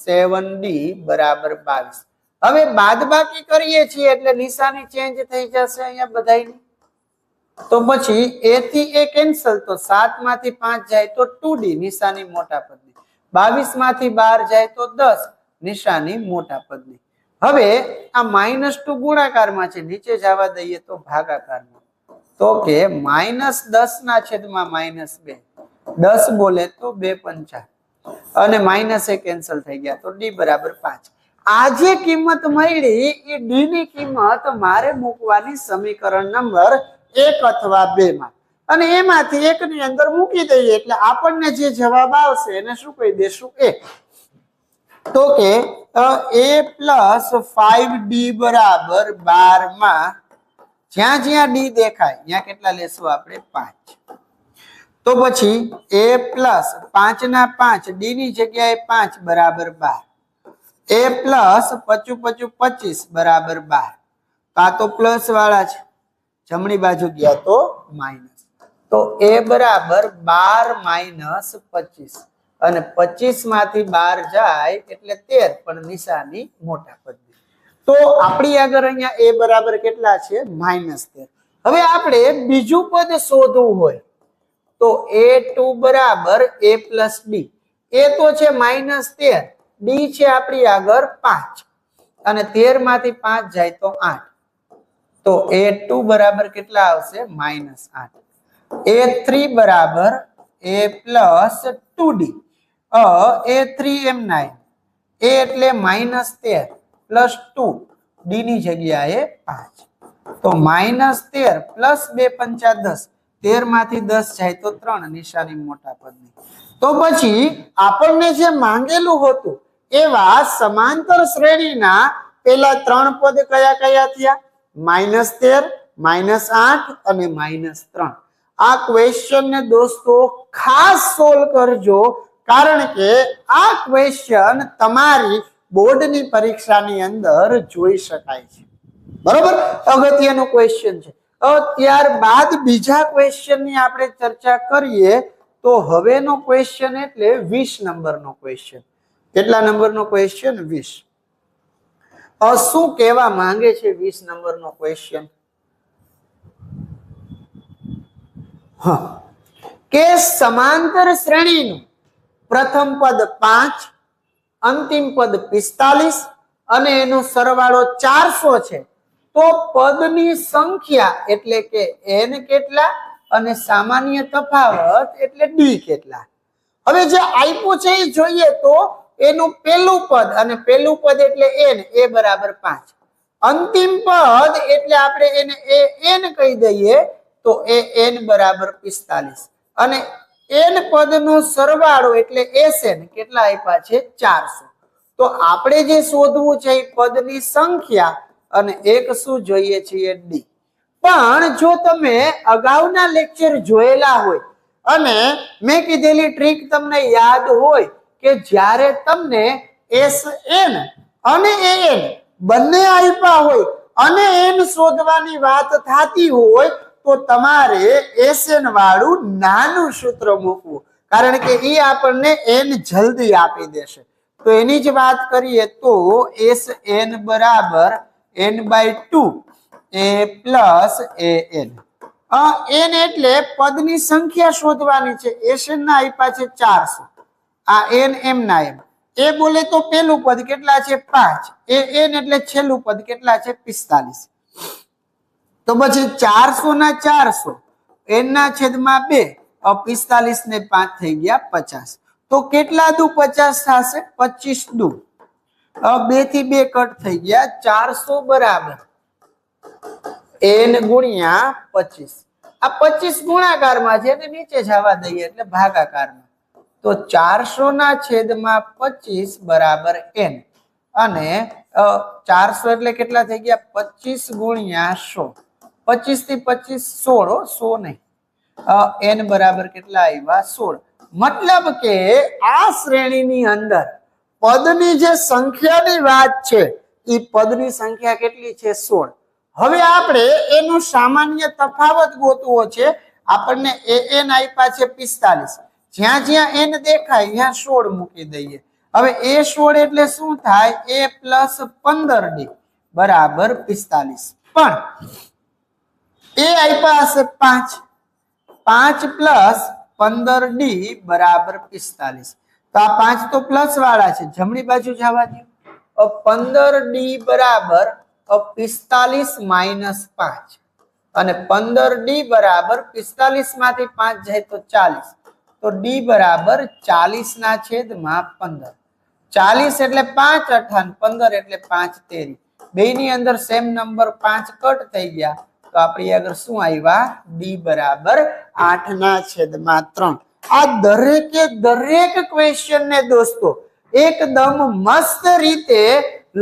7d બરાબર 22. હવે બાદબાકી કરીએ છીએ એટલે નિશાની ચેન્જ થઈ જશે અહીંયા બધાયની. તો પછી a થી a કેન્સલ, તો 7 માંથી 5 જાય તો 2d નિશાની મોટા પદની, 22 માંથી 12 જાય તો 10 નિશાની મોટા પદની. હવે આ -2 ગુણાકારમાં છે, નીચે જવા દઈએ તો ભાગાકારમાં. તો કે -10 ના છેદમાં -2, 10 બોલે તો 2 પંચા અને માઇનસ એ કેન્સલ થઈ ગયા તો d બરાબર 5. આ જે કિંમત મળી એ d ની કિંમત મારે મૂકવાની સમીકરણ નંબર 1 અથવા 2 માં, અને એમાંથી એક ની અંદર મૂકી દઈએ એટલે આપણને જે જવાબ આવશે એને શું કહી દેશું? a. તો કે a + 5d બરાબર 12 માં જ્યાં જ્યાં d દેખાય ત્યાં કેટલા લેશું આપણે? 5. તો પછી a + 5 ના 5, d ની જગ્યાએ 5 બરાબર 12. a + 5 5 25 બરાબર 12. આ તો પ્લસ વાળા છે, જમણી બાજુ ગયા તો માઇનસ. તો a બરાબર 12 - 25 અને 25 માંથી 12 જાય એટલે 13, પણ નિશાની મોટા પદની. તો આપણી આગળ અહીંયા a બરાબર કેટલા છે? -13. હવે આપણે બીજું પદ શોધવું હોય તો a2 બરાબર a + d. a તો છે -13, d છે આપણી આગળ 5 અને 13 માંથી 5 જાય તો 8. તો a2 બરાબર કેટલા આવશે? -8. a3 બરાબર a + 2d. a3 M 9, a એટલે -13 + 2, d ની જગ્યાએ 5. તો -13 + 2 પંચા 10, 13 માંથી 10 જાય તો 3 નિશાની મોટા પદની. તો પછી આપણને જે માંગેલું હતું એવા સમાંતર શ્રેણીના પેલા 3 પદ કયા કયા થયા? -13, -8 અને -3. આ ક્વેશ્ચન ને દોસ્તો ખાસ સોલ્વ કરજો, કારણ કે આ ક્વેશ્ચન તમારી બોર્ડની પરીક્ષાની અંદર જોઈ શકાય છે. બરોબર, અગત્યનો ક્વેશ્ચન છે. ત્યારબાદ બીજા ક્વેશ્ચન ની આપણે ચર્ચા કરીએ તો હવેનો ક્વેશ્ચન એટલે 20 નંબરનો ક્વેશ્ચન. કેટલા નંબરનો ક્વેશ્ચન? 20. શું કહેવા માંગે છે 20 નંબરનો ક્વેશ્ચન? કે સમાંતર શ્રેણીનું પ્રથમ પદ 5, અંતિમ પદ 45 અને એનો સરવાળો 400 છે, તો પદની સંખ્યા એટલે કે n કેટલા અને સામાન્ય તફાવત એટલે d કેટલા. હવે જે આપ્યું છે એ જોઈએ તો એનું પહેલું પદ અને પહેલું પદ એટલે n એ બરાબર 5. અંતિમ પદ એટલે આપણે એને n કહી દઈએ તો એ n બરાબર 45 અને n પદનો સરવાળો એટલે sn કેટલા આપ્યા છે 400. તો આપણે જે શોધવું છે એ પદની સંખ્યા અને એક શું જોઈએ છે d. પણ જો તમે અગાઉના લેક્ચર જોયેલા હોય અને મેં કીધેલી ટ્રીક તમને યાદ હોય કે જ્યારે તમને sn અને an બંને આપ્યા હોય અને n શોધવાની વાત થતી હોય તો તમારે sn વાળું નાનું સૂત્ર મૂકવું, કારણ કે એ આપણને n જલ્દી આપી દેશે. તો એની જ વાત કરીએ તો sn બરાબર n/2 a plus an. n એટલે પદની સંખ્યા શોધવાની છે. sn ના આપ્યા છે 400, આ n એમ ના એમ. એ બોલે તો પેલું પદ કેટલા છે 5, n એટલે છેલ્લું પદ કેટલા છે 45. તો પછી 400 ના 400 n ના છેદમાં 2 45 ને 5 થઈ ગયા 50. તો કેટલા દુ 50 થશે 25 દુ 2 થી 2 કટ થઈ ગયા 400 બરાબર n ગુણ્યા 25. આ 25 ગુણાકારમાં છે અને નીચે જવા દઈએ એટલે ભાગાકારમાં. તો 400 ના છેદમાં 25 બરાબર n અને 400 એટલે કેટલા થઈ ગયા 25 ગુણ્યા 100. 25 થી 25 16, 100 નહીં, n બરાબર કેટલા આવ્યા 16. મતલબ કે આ શ્રેણીની અંદર પદની જે સંખ્યાની વાત છે એ પદની સંખ્યા કેટલી છે 16. હવે આપણે એનો સામાન્ય તફાવત ગોતવો છે. આપણને an આપ્યા છે 45, જ્યાં જ્યાં n દેખાય ત્યાં 16 મૂકી દઈએ. હવે a 16 એટલે શું થાય a પ્લસ 15d બરાબર 45. પણ એ આપ્યા હશે 5, 5 પ્લસ 15d બરાબર 45. તો આ 5 તો પ્લસ વાળા છે, જમણી બાજુ જવા દો. 15d બરાબર 45 માઇનસ 5 અને 15d બરાબર 45 માંથી 5 જાય તો 40. તો d બરાબર 40 ના છેદમાં 15. 40 એટલે 5 અઠાન, 15 એટલે 5 તેરી. બેની અંદર સેમ નંબર 5 કટ થઈ ગયા તો આપણી આગળ શું આવ્યા d બરાબર 8 ના છેદમાં 3. આ દરેકે દરેક ક્વેશ્ચન ને દોસ્તો એકદમ મસ્ત રીતે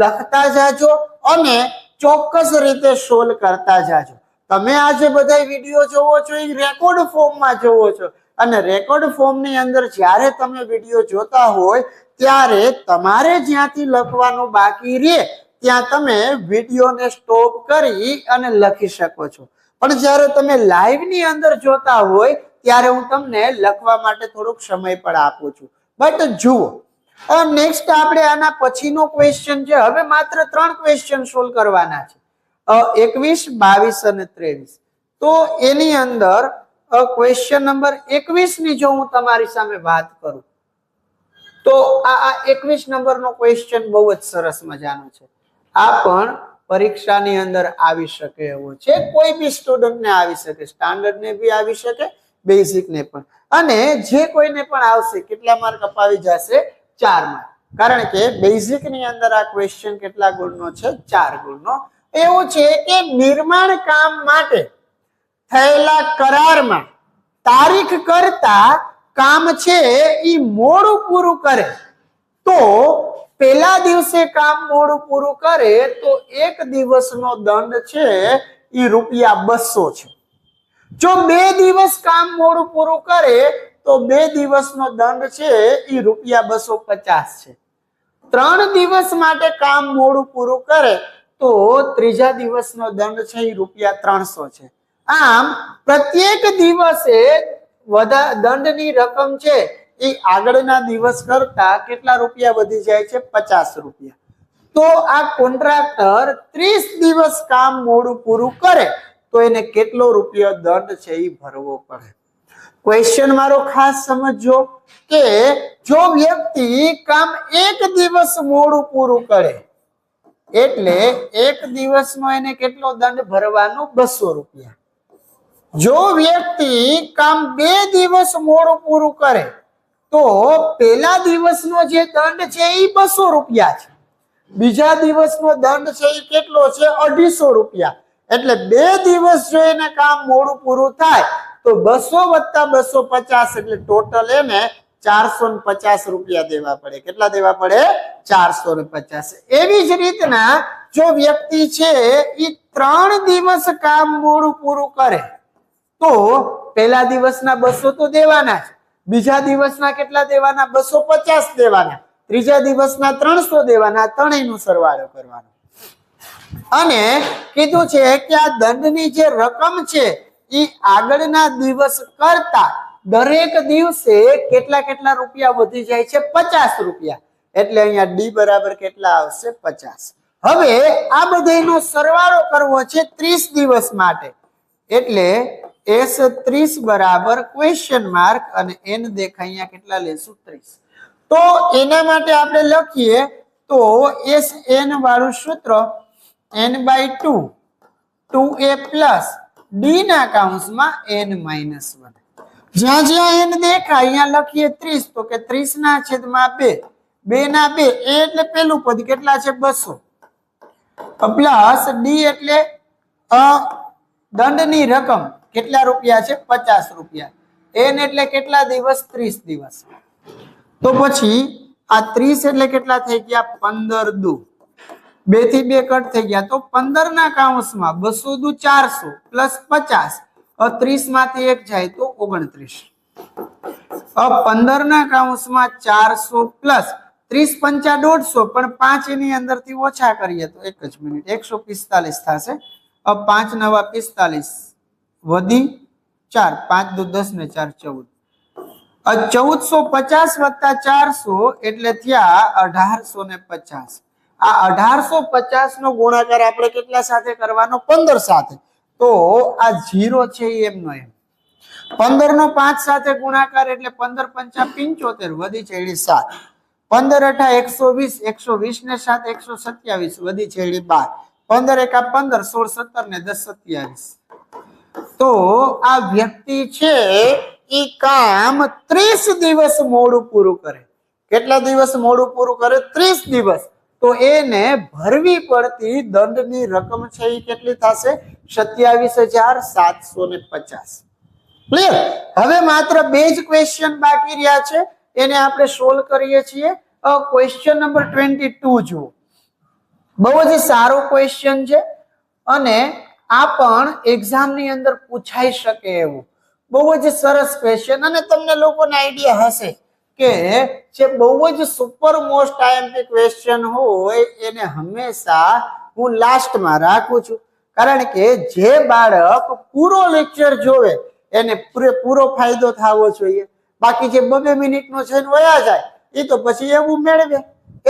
લખતા જાજો અને ચોક્કસ રીતે સોલ્વ કરતા જાજો. તમે આ જે બધા વિડીયો જોવો છો એ રેકોર્ડ ફોર્મમાં જોવો છો અને રેકોર્ડ ફોર્મની અંદર જ્યારે તમે વિડીયો જોતા હોય ત્યારે તમારે જ્યાંથી લખવાનું બાકી રહે ત્યાં તમે વિડીયોને સ્ટોપ કરી અને લખી શકો છો. પણ જ્યારે તમે લાઈવ ની અંદર જોતા હોય ત્યારે હું તમને લખવા માટે થોડોક સમય પણ આપું છું. બટ જુઓ, નેક્સ્ટ આપણે આના પછીનો ક્વેશ્ચન છે. હવે માત્ર 3 ક્વેશ્ચન સોલ્વ કરવાના છે, 21, 22 અને 23. તો એની અંદર ક્વેશ્ચન નંબર 21 ની જો હું તમારી સામે વાત કરું તો આ 21 નંબરનો ક્વેશ્ચન બહુ જ સરસ મજાનો છે. આ પણ પરીક્ષાની અંદર આવી શકે એવો છે. કોઈ બી સ્ટુડન્ટ ને આવી શકે, સ્ટાન્ડર્ડ ને બી આવી શકે, બેઝિક ને પણ. અને જે કોઈને પણ આવશે કેટલા માર્ક અપાવી જશે 4 માર્ક. કારણ કે બેઝિક ની અંદર આ ક્વેશ્ચન કેટલા ગુણનો છે 4 ગુણનો. એવું છે કે નિર્માણ કામ માટે થયેલા કરારમાં તારીખ કરતા કામ છે એ મોડું પૂરું કરે તો પહેલા દિવસે કામ મોડું પૂરું કરે તો 1 દિવસનો દંડ છે એ ₹200 છે. જો 2 દિવસ કામ મોડું પૂરું કરે તો 2 દિવસનો દંડ છે એ ₹250 છે. 3 દિવસ માટે કામ મોડું પૂરું કરે તો ત્રીજા દિવસનો દંડ છે એ ₹300 છે. આમ પ્રત્યેક દિવસે દંડની રકમ છે એ આગળના દિવસ કરતા કેટલા રૂપિયા વધી જાય છે ₹50. તો આ કોન્ટ્રાક્ટર 30 દિવસ કામ મોડું પૂરું કરે તો એને કેટલો રૂપિયા દંડ છે એ ભરવો પડે. ક્વેશ્ચન મારો ખાસ સમજજો કે જો વ્યક્તિ કામ એક દિવસ મોડું પૂરું કરે એટલે એક દિવસનો એને કેટલો દંડ ભરવાનો 200 રૂપિયા. જો વ્યક્તિ કામ 2 દિવસ મોડું પૂરું કરે તો પહેલા દિવસનો જે દંડ છે એ 200 રૂપિયા છે. બીજા દિવસનો દંડ છે એ કેટલો છે 250 રૂપિયા. એટલે 2 દિવસ જો એને કામ મોડું પૂરું થાય તો 200 + 250 એટલે ટોટલ એને 450 રૂપિયા દેવા પડે. કેટલા દેવા પડે? 450. એવી જ રીતના જો વ્યક્તિ છે એ 3 દિવસ કામ મોડું પૂરું કરે તો પહેલા દિવસના 200 તો દેવાના જ, બીજા દિવસના કેટલા દેવાના? 250 દેવાના, ત્રીજા દિવસના 300 દેવાના, ત્રણેયનો સરવાળો કરવાનો. અને કીધું છે કે આ દંડની જે રકમ છે એ આગળના દિવસ કરતા દરેક દિવસે કેટલા કેટલા રૂપિયા વધી જાય છે? 50 રૂપિયા. એટલે અહીંયા ડી બરાબર કેટલા આવશે? 50. હવે આ બધાનો સરવાળો કરવો છે 30 દિવસ માટે. એટલે એસ 30 બરાબર ક્વેશ્ચન માર્ક અને એન દેખાય અહીંયા કેટલા લેશું? 30. તો એના માટે આપણે લખીએ તો એસ એન વાળું સૂત્ર n/2 2a પ્લસ ડી ના કાઉન્સમાં n-1. જ્યાં જ્યાં n દેખાય અહીંયા લખીએ 30 તો કે 30 ના છેદમાં 2 2 ના 2 એટલે પેલું પદ કેટલા છે? 200 પ્લસ ડી એટલે દંડની રકમ કેટલા રૂપિયા છે? 50 રૂપિયા. n એટલે કેટલા દિવસ? 30 દિવસ. તો પછી આ 30 એટલે કેટલા થઈ ગયા? 15 દુ 2 થી 2 કટ થઈ ગયા તો 15 ના કાઉન્સમાં 200 દુ 400 પ્લસ 50 30 માંથી 1 જાય તો 29. 15 ના કાઉન્સમાં 400 પ્લસ 30 પંચા 150 પણ 5 એની અંદરથી ઓછા કરીએ તો એક જ મિનિટ 145 થશે. 5 નવા 45 વધી 4 5 દુ 10 ને 4 14 1450 વત્તા 400 એટલે થયા 1850. આ 1850 નો ગુણાકાર આપણે કેટલા સાથે કરવાનો? 15 સાથે. તો આ 0 છે એમનો એમ. 15 નો 5 સાથે ગુણાકાર એટલે 15 પંચા 75 વધી છેડી 7. 15 અઠા 120 120 ને 7 127 વધી છેડી 12. 15 એકા 15 16 17 ને 10 27. તો આ વ્યક્તિ છે એ કામ 30 દિવસ મોડું પૂરું કરે. કેટલા દિવસ મોડું પૂરું કરે? 30 દિવસ. તો એને ભરવી પડતી દંડની રકમ છે એ કેટલી થશે? 27,750. ક્લિયર? હવે માત્ર 2 જ ક્વેશ્ચન બાકી રહ્યા છે, એને આપણે સોલ્વ કરીએ છીએ. ક્વેશ્ચન નંબર 22 જુઓ. બહુ જ સારો ક્વેશ્ચન છે અને આ પણ એક્ઝામ ની અંદર પૂછાઈ શકે એવું બહુ જ સરસ ક્વેશ્ચન. અને તમને લોકોને આઈડિયા હશે કે જે બહુ જ સુપર મોસ્ટ આઈએમપી ક્વેશ્ચન હોય એને હંમેશા હું લાસ્ટમાં રાખું છું, કારણ કે જે બાળક પૂરો લેક્ચર જોવે એને પૂરો ફાયદો થવો જોઈએ. બાકી જે 2 મિનિટનો છે વયા જાય એ તો પછી એવું મેળવે.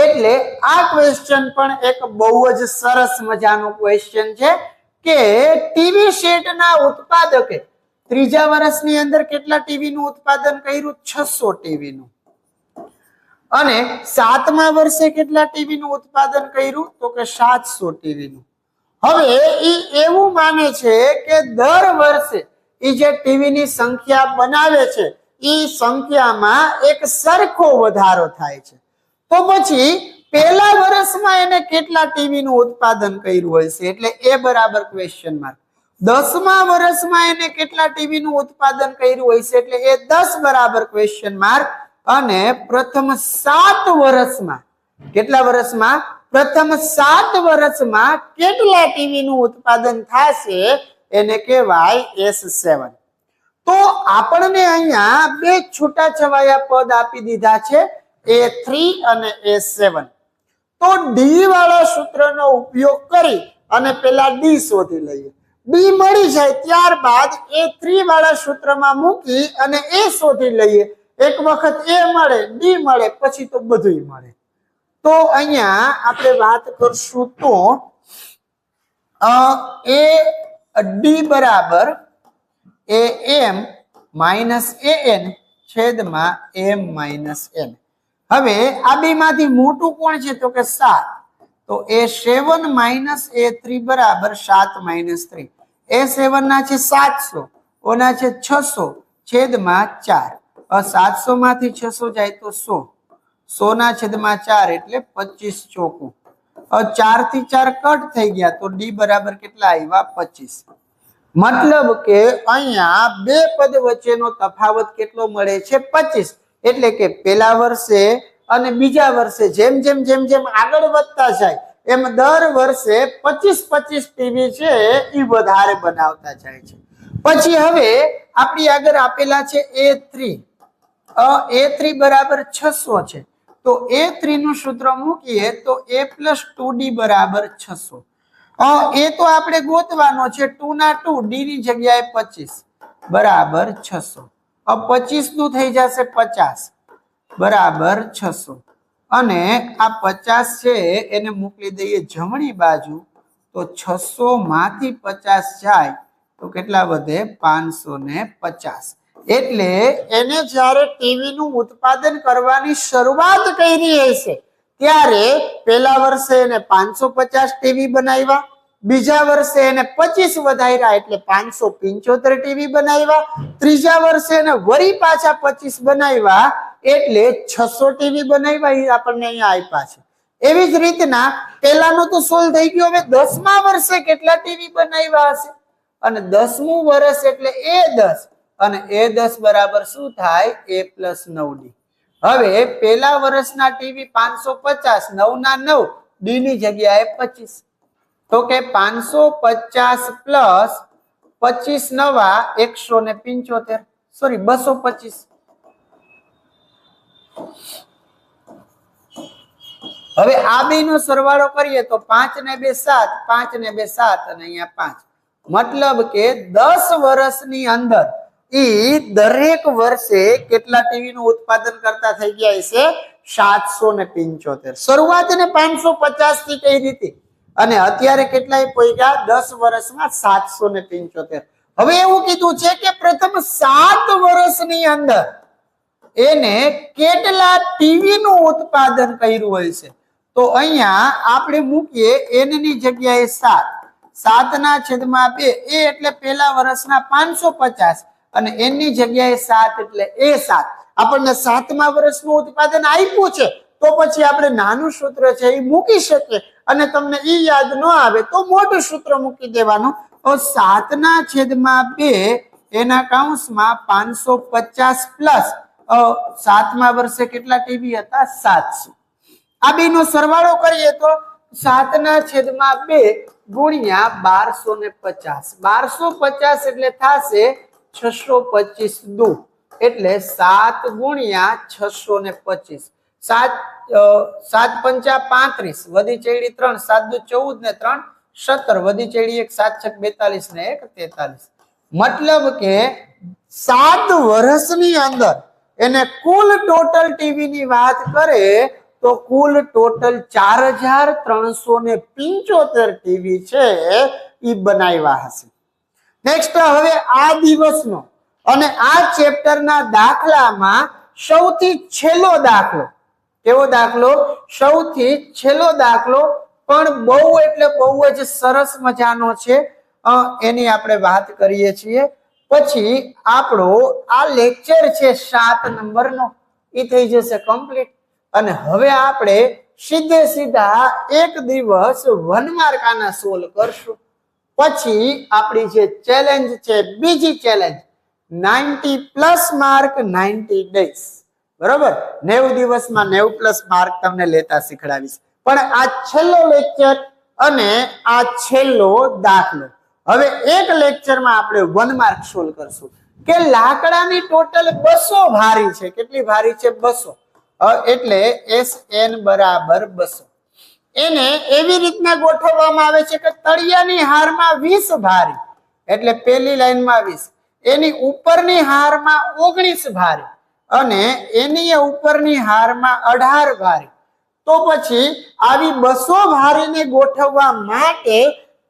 એટલે આ ક્વેશ્ચન પણ એક બહુ જ સરસ મજાનો ક્વેશ્ચન છે કે ટીવી સેટના ઉત્પાદકે ત્રીજા વર્ષની અંદર કેટલા ટીવી નું ઉત્પાદન કર્યું? 600 ટીવી નું. અને 7મા વર્ષે કેટલા ટીવી નું ઉત્પાદન કર્યું? તો કે 700 ટીવી નું. હવે એ એવું માને છે કે દર વર્ષે એ જે ટીવી ની સંખ્યા બનાવે છે એ સંખ્યામાં એક સરખો વધારો થાય છે. તો પછી પહેલા વર્ષમાં એને કેટલા ટીવી નું ઉત્પાદન કર્યું હોય છે? એટલે એ બરાબર ક્વેશ્ચન માર્ક. 10મા વર્ષમાં એને કેટલા ટીવી નું ઉત્પાદન કર્યું હોય છે? એટલે એ 10 બરાબર ક્વેશ્ચન માર્ક. અને પ્રથમ 7 વર્ષમાં કેટલા વર્ષમાં? પ્રથમ 7 વર્ષમાં કેટલા ટીવી નું ઉત્પાદન થશે એને કહેવાય S7. તો આપણને અહીંયા 2 છૂટાછવાયા પદ આપી દીધા છે, A3 અને A7. તો ડી વાળા સૂત્રનો ઉપયોગ કરી અને પેલા ડી શોધી લઈએ. ડી મળી જાય ત્યારબાદ A3 વાળા સૂત્રમાં મૂકી અને એ શોધી લઈએ. એક વખત એ મળે, ડી મળે, પછી તો બધું મળે. તો અહીંયા આપણે વાત કરશું તો એ ડી બરાબર AM માઇનસ an છેદમાં m માઇનસ n. હવે આ બે માંથી મોટું કોણ છે તો કે 7, તો a7 માઇનસ a3 બરાબર 7 માઇનસ 3. a7 ના છે 700, ઓના છે 600 છેદમાં 4. 700 માંથી 600 જાય તો 100, 100 ના છેદમાં 4 એટલે 25 ચોકું. 4 થી 4 કટ થઈ ગયા તો d બરાબર કેટલા આવ્યા 25. મતલબ કે અહીંયા બે પદ વચ્ચેનો તફાવત કેટલો મળે છે 25. એટલે કે પહેલા વર્ષે અને બીજા વર્ષે જેમ જેમ જેમ જેમ આગળ વધતા જાય એમ દર વર્ષે 25 ટીવી છે એ વધારે બનાવતા જાય છે. પછી હવે આપણી આગળ આપેલા છે a3 બરાબર 600 છે, તો a3 નું સૂત્ર મૂકીએ તો a + 2d બરાબર 600. એ તો આપણે ગોતવાનો છે 2 ના 2, d ની જગ્યાએ 25 બરાબર 600. 25 નું થઈ જશે 50 બરાબર 600, અને આ 50 છે એને મોકલી દઈએ જમણી બાજુ તો 600 માંથી 50 જાય તો કેટલા વધે 550. એટલે એને જ્યારે ટીવી નું ઉત્પાદન કરવાની શરૂઆત કરી હશે ત્યારે પહેલા વર્ષે એને 550 ટીવી બનાવ્યા, બીજા વર્ષે એને 25 વધાર્યા એટલે 575 ટીવી બનાવ્યા, ત્રીજા વર્ષે એને વળી પાછા 25 બનાવ્યા એટલે 600 ટીવી બનાવ્યા. એ આપણને અહીંયા આપ્યા છે. એવી જ રીતના પહેલાનો તો સોલ્વ થઈ ગયો. હવે 10મા વર્ષે કેટલા ટીવી બનાવ્યા હશે, અને 10મું વર્ષ એટલે a10, અને a10 બરાબર શું થાય a + 9d. હવે પહેલા વર્ષના ટીવી 550, 9 ના 9, d ની જગ્યાએ 25, તો કે 550 પ્લસ 25 નવા 175, સોરી 225. હવે આ બે નો સરવાળો કરીએ તો 5 ને 2 7, 5 ને 2 7, અને અહીંયા 5. મતલબ કે 10 વર્ષની અંદર દરેક વર્ષે કેટલા ટીવી નું ઉત્પાદન કરતા થઈ ગયા હશે 775. શરૂઆત ને 550 થી કઈ રીતે, અને અત્યારે કેટલાય પૈસા 10 વર્ષમાં 775. હવે એવું કીધું છે કે પ્રથમ 7 વર્ષની અંદર એને કેટલા ટીવી નું ઉત્પાદન કર્યું હોય છે, તો અહીંયા આપણે મૂકીએ n ની જગ્યાએ 7, 7 ના છેદમાં 2, એ એટલે પહેલા વર્ષના 550 અને n ની જગ્યાએ 7 એટલે a7. આપણને 7મા વર્ષનું ઉત્પાદન આપ્યું છે તો પછી આપણે નાનું સૂત્ર છે એ મૂકી શકીએ, અને તમને એ યાદ ન આવે તો મોટું સૂત્ર મૂકી દેવાનું. તો 7 ના છેદમાં 2 એના કૌંસમાં 550 પ્લસ 7મા વર્ષે કેટલા ટીવી હતા 700. આ બે નો સરવાળો કરીએ તો 7 ના છેદમાં 2 ગુણ્યા 1250, 1250 એટલે થશે 625 દુ, એટલે 7 ગુણ્યા 625. 7 પંચા 35, વધી ચેડી 3, 7 દુ 14 ને 3 17, વધી ચેડી 1, 7 છક 42 ને 1 43. મતલબ કે 7 વર્ષની અંદર એને કુલ ટોટલ ટીવી ની વાત કરે તો કુલ ટોટલ 4375 ટીવી છે એ બનાવ્યા હશે. નેક્સ્ટ હવે આ દિવસનો અને આ ચેપ્ટરના દાખલામાં સૌથી છેલ્લો દાખલો, કેવો દાખલો? સૌથી છેલ્લો દાખલો, પણ બહુ એટલે બહુ જ સરસ મજાનો છે, એની આપણે વાત કરીએ છીએ. પછી આપણો આ લેક્ચર છે 7 નંબરનો એ થઈ જશે કમ્પ્લીટ, અને હવે આપણે સીધે સીધા એક દિવસ 1 માર્ક આના સોલ્વ કરશું. પછી આપણી જે ચેલેન્જ છે બીજી ચેલેન્જ 90+ માર્ક 90 ડેઝ, બરોબર? 90 દિવસમાં 90+ માર્ક તમને લેતા શીખડાવીશ. પણ આ છેલ્લો લેક્ચર અને આ છેલ્લો દાખલો, હવે એક લેક્ચરમાં આપણે 1 માર્ક સોલ્વ કરશું કે લાકડાની ટોટલ 200 ભારી છે. કેટલી ભારી છે? 200. એટલે SN બરાબર 200. એને એવી રીતના ગોઠવવામાં આવે છે કે તળિયાની હારમાં 20 ભારી, એટલે પહેલી લાઈનમાં 20, એની ઉપરની હારમાં 19 ભારી, અને એની ઉપરની હારમાં 18 ભારી. તો પછી આવી 200 ભારીને ગોઠવવા માટે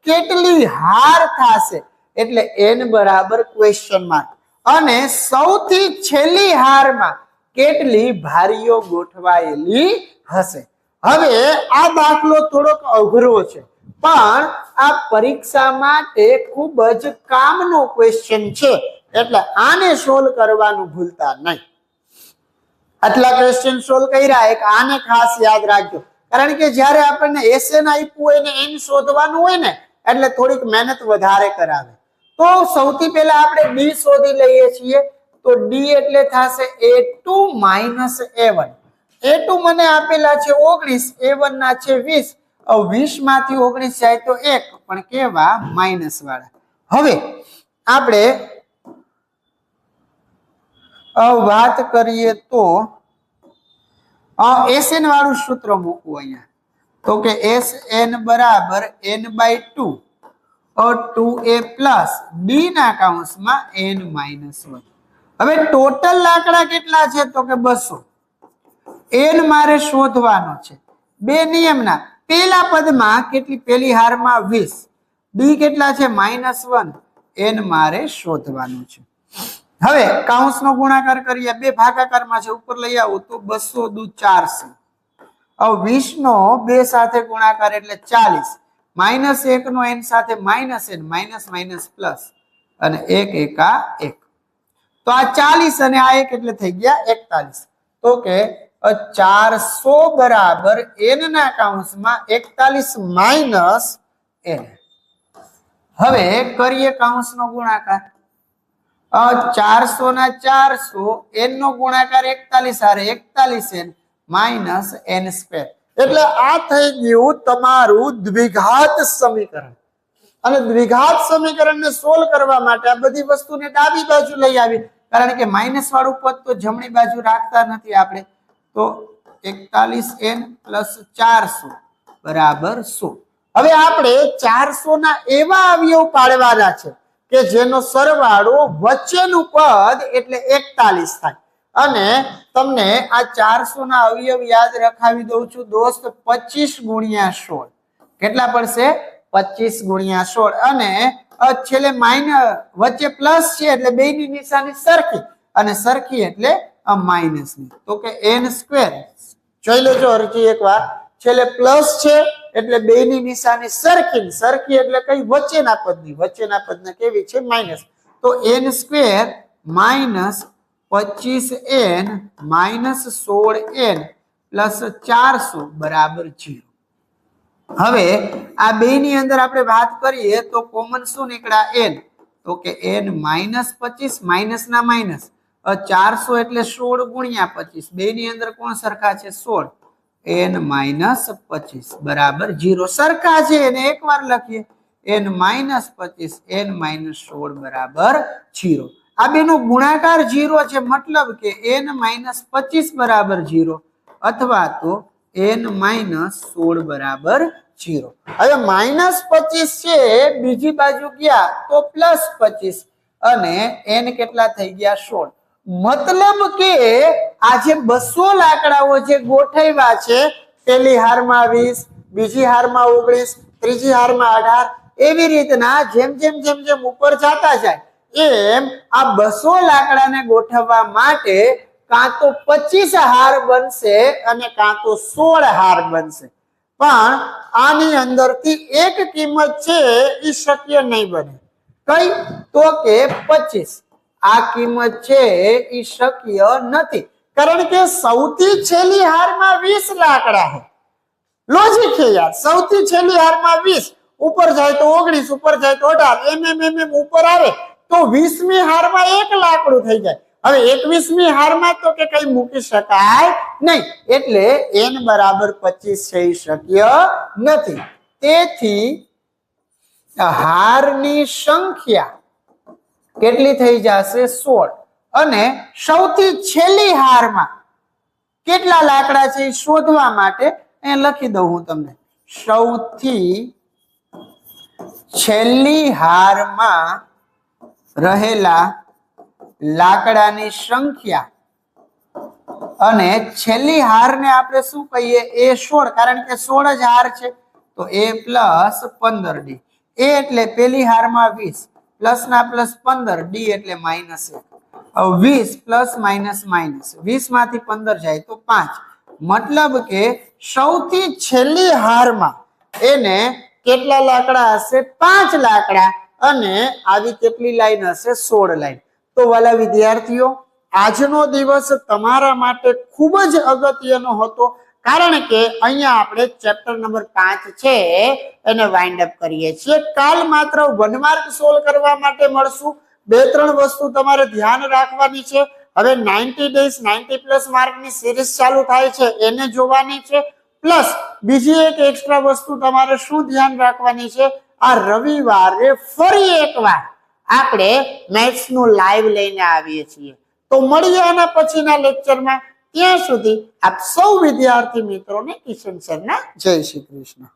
કેટલી હાર થશે? એટલે n બરાબર ક્વેશ્ચન માર્ક. અને સૌથી છેલ્લી હારમાં કેટલી ભારીઓ ગોઠવાયેલી હશે. હવે આ દાખલો થોડોક અઘરો છે, પણ આ પરીક્ષા માટે ખૂબ જ કામનો ક્વેશ્ચન છે, એટલે આને સોલ્વ કરવાનું ભૂલતા નહીં. આટલા ક્વેશ્ચન સોલ્વ કર્યા, એક આને ખાસ યાદ રાખજો, કારણ કે જ્યારે આપણને એસએન આપ્યું હોય ને એન શોધવાનું હોય ને એટલે થોડીક મહેનત વધારે કરાવે. તો સૌથી પહેલા આપણે ડી શોધી લઈએ છીએ. તો ડી એટલે થશે a2 - a1. a2 મને આપેલા છે 19, a1 ના છે 20. 20 માંથી 19 જાય તો 1, પણ કેવા માઇનસ વાળા. હવે આપણે વાત કરીએ તો SN વાળું સૂત્ર મૂકવું અહીંયા. તો કે SN બરાબર n/2 2a પ્લસ d ના કૌંસમાં n-1. હવે ટોટલ લાકડા કેટલા છે? તો કે 200. n મારે શોધવાનો છે. બે નિયમના પહેલા પદમાં કેટલી, પહેલી હારમાં 20, d કેટલા છે -1, n મારે શોધવાનું છે. હવે કૌંસનો ગુણાકાર કરીએ, બે ભાગાકારમાં છે, ઉપર લઈ આવું તો 200 દુ 400. હવે 20 નો 2 સાથે ગુણાકાર એટલે 40, -1 નો n સાથે -n, માઇનસ માઇનસ પ્લસ, અને 1 એકા 1. તો આ 40 અને આ 1 એટલે થઈ ગયા 41. તો કે 400 બરાબર n ના કૌંસમાં 41 માઇનસ n. હવે કરીએ કૌંસનો ગુણાકાર. 400 ના 400, n નો ગુણાકાર 41 હારે 41n માઇનસ n². એટલે આ થઈ ગયું તમારું દ્વિઘાત સમીકરણ. અને દ્વિઘાત સમીકરણને સોલ્વ કરવા માટે આ બધી વસ્તુને ડાબી બાજુ લઈ આવી, કારણ કે માઇનસ વાળું પદ તો જમણી બાજુ રાખતા નથી આપણે. તો 41n + 400 બરાબર 100. હવે આપણે 400 ના એવા અવયવ પાડવાના છે કે જેનો સરવાળો વચ્ચેનું પદ એટલે 41 થાય. અને તમને આ 400 ના અવયવ યાદ રખાવી દઉં છું દોસ્ત. 25 × 16 કેટલા પડશે? 25 × 16. અને છેલ્લે માઇનસ, વચ્ચે પ્લસ છે એટલે બેની નિશાની સરખી, અને સરખી એટલે માઇનસ ની. તો કે n². જોઈ લેજો હરજી એકવાર. છેલ્લે પ્લસ છે એટલે બેની નિશાની સરખી, સરખી એટલે કઈ? વચ્ચેના પદની. વચ્ચેના પદને કેવી છે? માઇનસ. તો n² minus 25n minus 16n plus 400 બરાબર 0. હવે આ બે ની અંદર આપણે વાત કરીએ તો કોમન શું નીકળ્યા? n. તો કે n -25 માઇનસ ના માઇનસ, 400 એટલે 16 × 25. બે ની અંદર કોણ સરખા છે? 16. n -25 બરાબર 0. સરખા છે એને એકવાર લખીએ. n -25 n -16 બરાબર 0. આ બેનો ગુણાકાર 0 છે, મતલબ કે n -25 બરાબર 0 અથવા તો n -16 બરાબર 0. હવે -25 છે બીજી બાજુ ગયા તો +25, અને n કેટલા થઈ ગયા? 16. મતલબ કે આ જે 200 લાકડાઓ જે ગોઠવ્યા છે, પહેલી હારમાં 20, બીજી હારમાં 19, ત્રીજી હારમાં 18, એવી રીતના જેમ જેમ જેમ જેમ ઉપર જતા જાય એમ આ 200 લાકડાને ગોઠવવા માટે કાં તો 25 હાર બનશે અને કાં તો 16 હાર બનશે. પણ આની અંદરથી એક કિંમત છે એ શક્ય નહીં બને. કઈ? તો કે 25. આ કિંમત છે એ શક્ય નથી, કારણ કે સૌથી છેલ્લી હારમાં 20 લાકડા છે. લોજિક છે યાર. સૌથી છેલ્લી હારમાં 20, ઉપર જાય તો 19, ઉપર જાય તો 18, એમ ઉપર આવે તો 20મી હારમાં 1 લાકડું થઈ જાય. હવે 21મી હારમાં તો કે કઈ મૂકી શકાય નહીં, એટલે n બરાબર 25 છે એ શક્ય નથી. તેથી હારની સંખ્યા કેટલી થઈ જશે? 16. અને સૌથી છેલ્લી હારમાં કેટલા લાકડા છે એ શોધવા માટે અહીંયા લખી દઉં હું તમને. સૌથી છેલ્લી હારમાં રહેલા લાકડાની સંખ્યા, અને છેલ્લી હારને આપણે શું કહીએ? એ 16, કારણ કે 16 જ હાર છે. તો a + 15d. a એટલે પહેલી હારમાં 20, પ્લસ ના પ્લસ 15, d એટલે -1. 20 પ્લસ માઇનસ માઇનસ 20 માંથી 15 જાય તો 5, મતલબ કે સૌથી છેલ્લી હારમાં એને કેટલા લાકડા હશે? 5 લાકડા. અને આવી કેટલી લાઈન હશે? 16 લાઈન. તો વાલા વિદ્યાર્થીઓ, આજનો દિવસ તમારા માટે ખૂબ જ અગત્યનો હતો, કારણ કે અહીંયા આપણે ચેપ્ટર નંબર 5 છે એને વાઇન્ડ અપ કરીએ છીએ. કાલ માત્ર 1 માર્ક સોલ્વ કરવા માટે મળશું. 2-3 વસ્તુ તમારે ધ્યાન રાખવાની છે. હવે 90 ડેઝ 90 પ્લસ માર્કની સિરીઝ ચાલુ થાય છે એને જોવાની છે. પ્લસ બીજી એક એક્સ્ટ્રા વસ્તુ તમારે શું ધ્યાન રાખવાની છે? આ રવિવારે ફરી એકવાર આપણે મેથ્સ નું લાઈવ લઈને આવીએ છીએ. તો મળીએ આના પછીના લેક્ચરમાં. ત્યાં સુધી આપ સૌ વિદ્યાર્થી મિત્રોને કિશન સરના જય શ્રી કૃષ્ણ.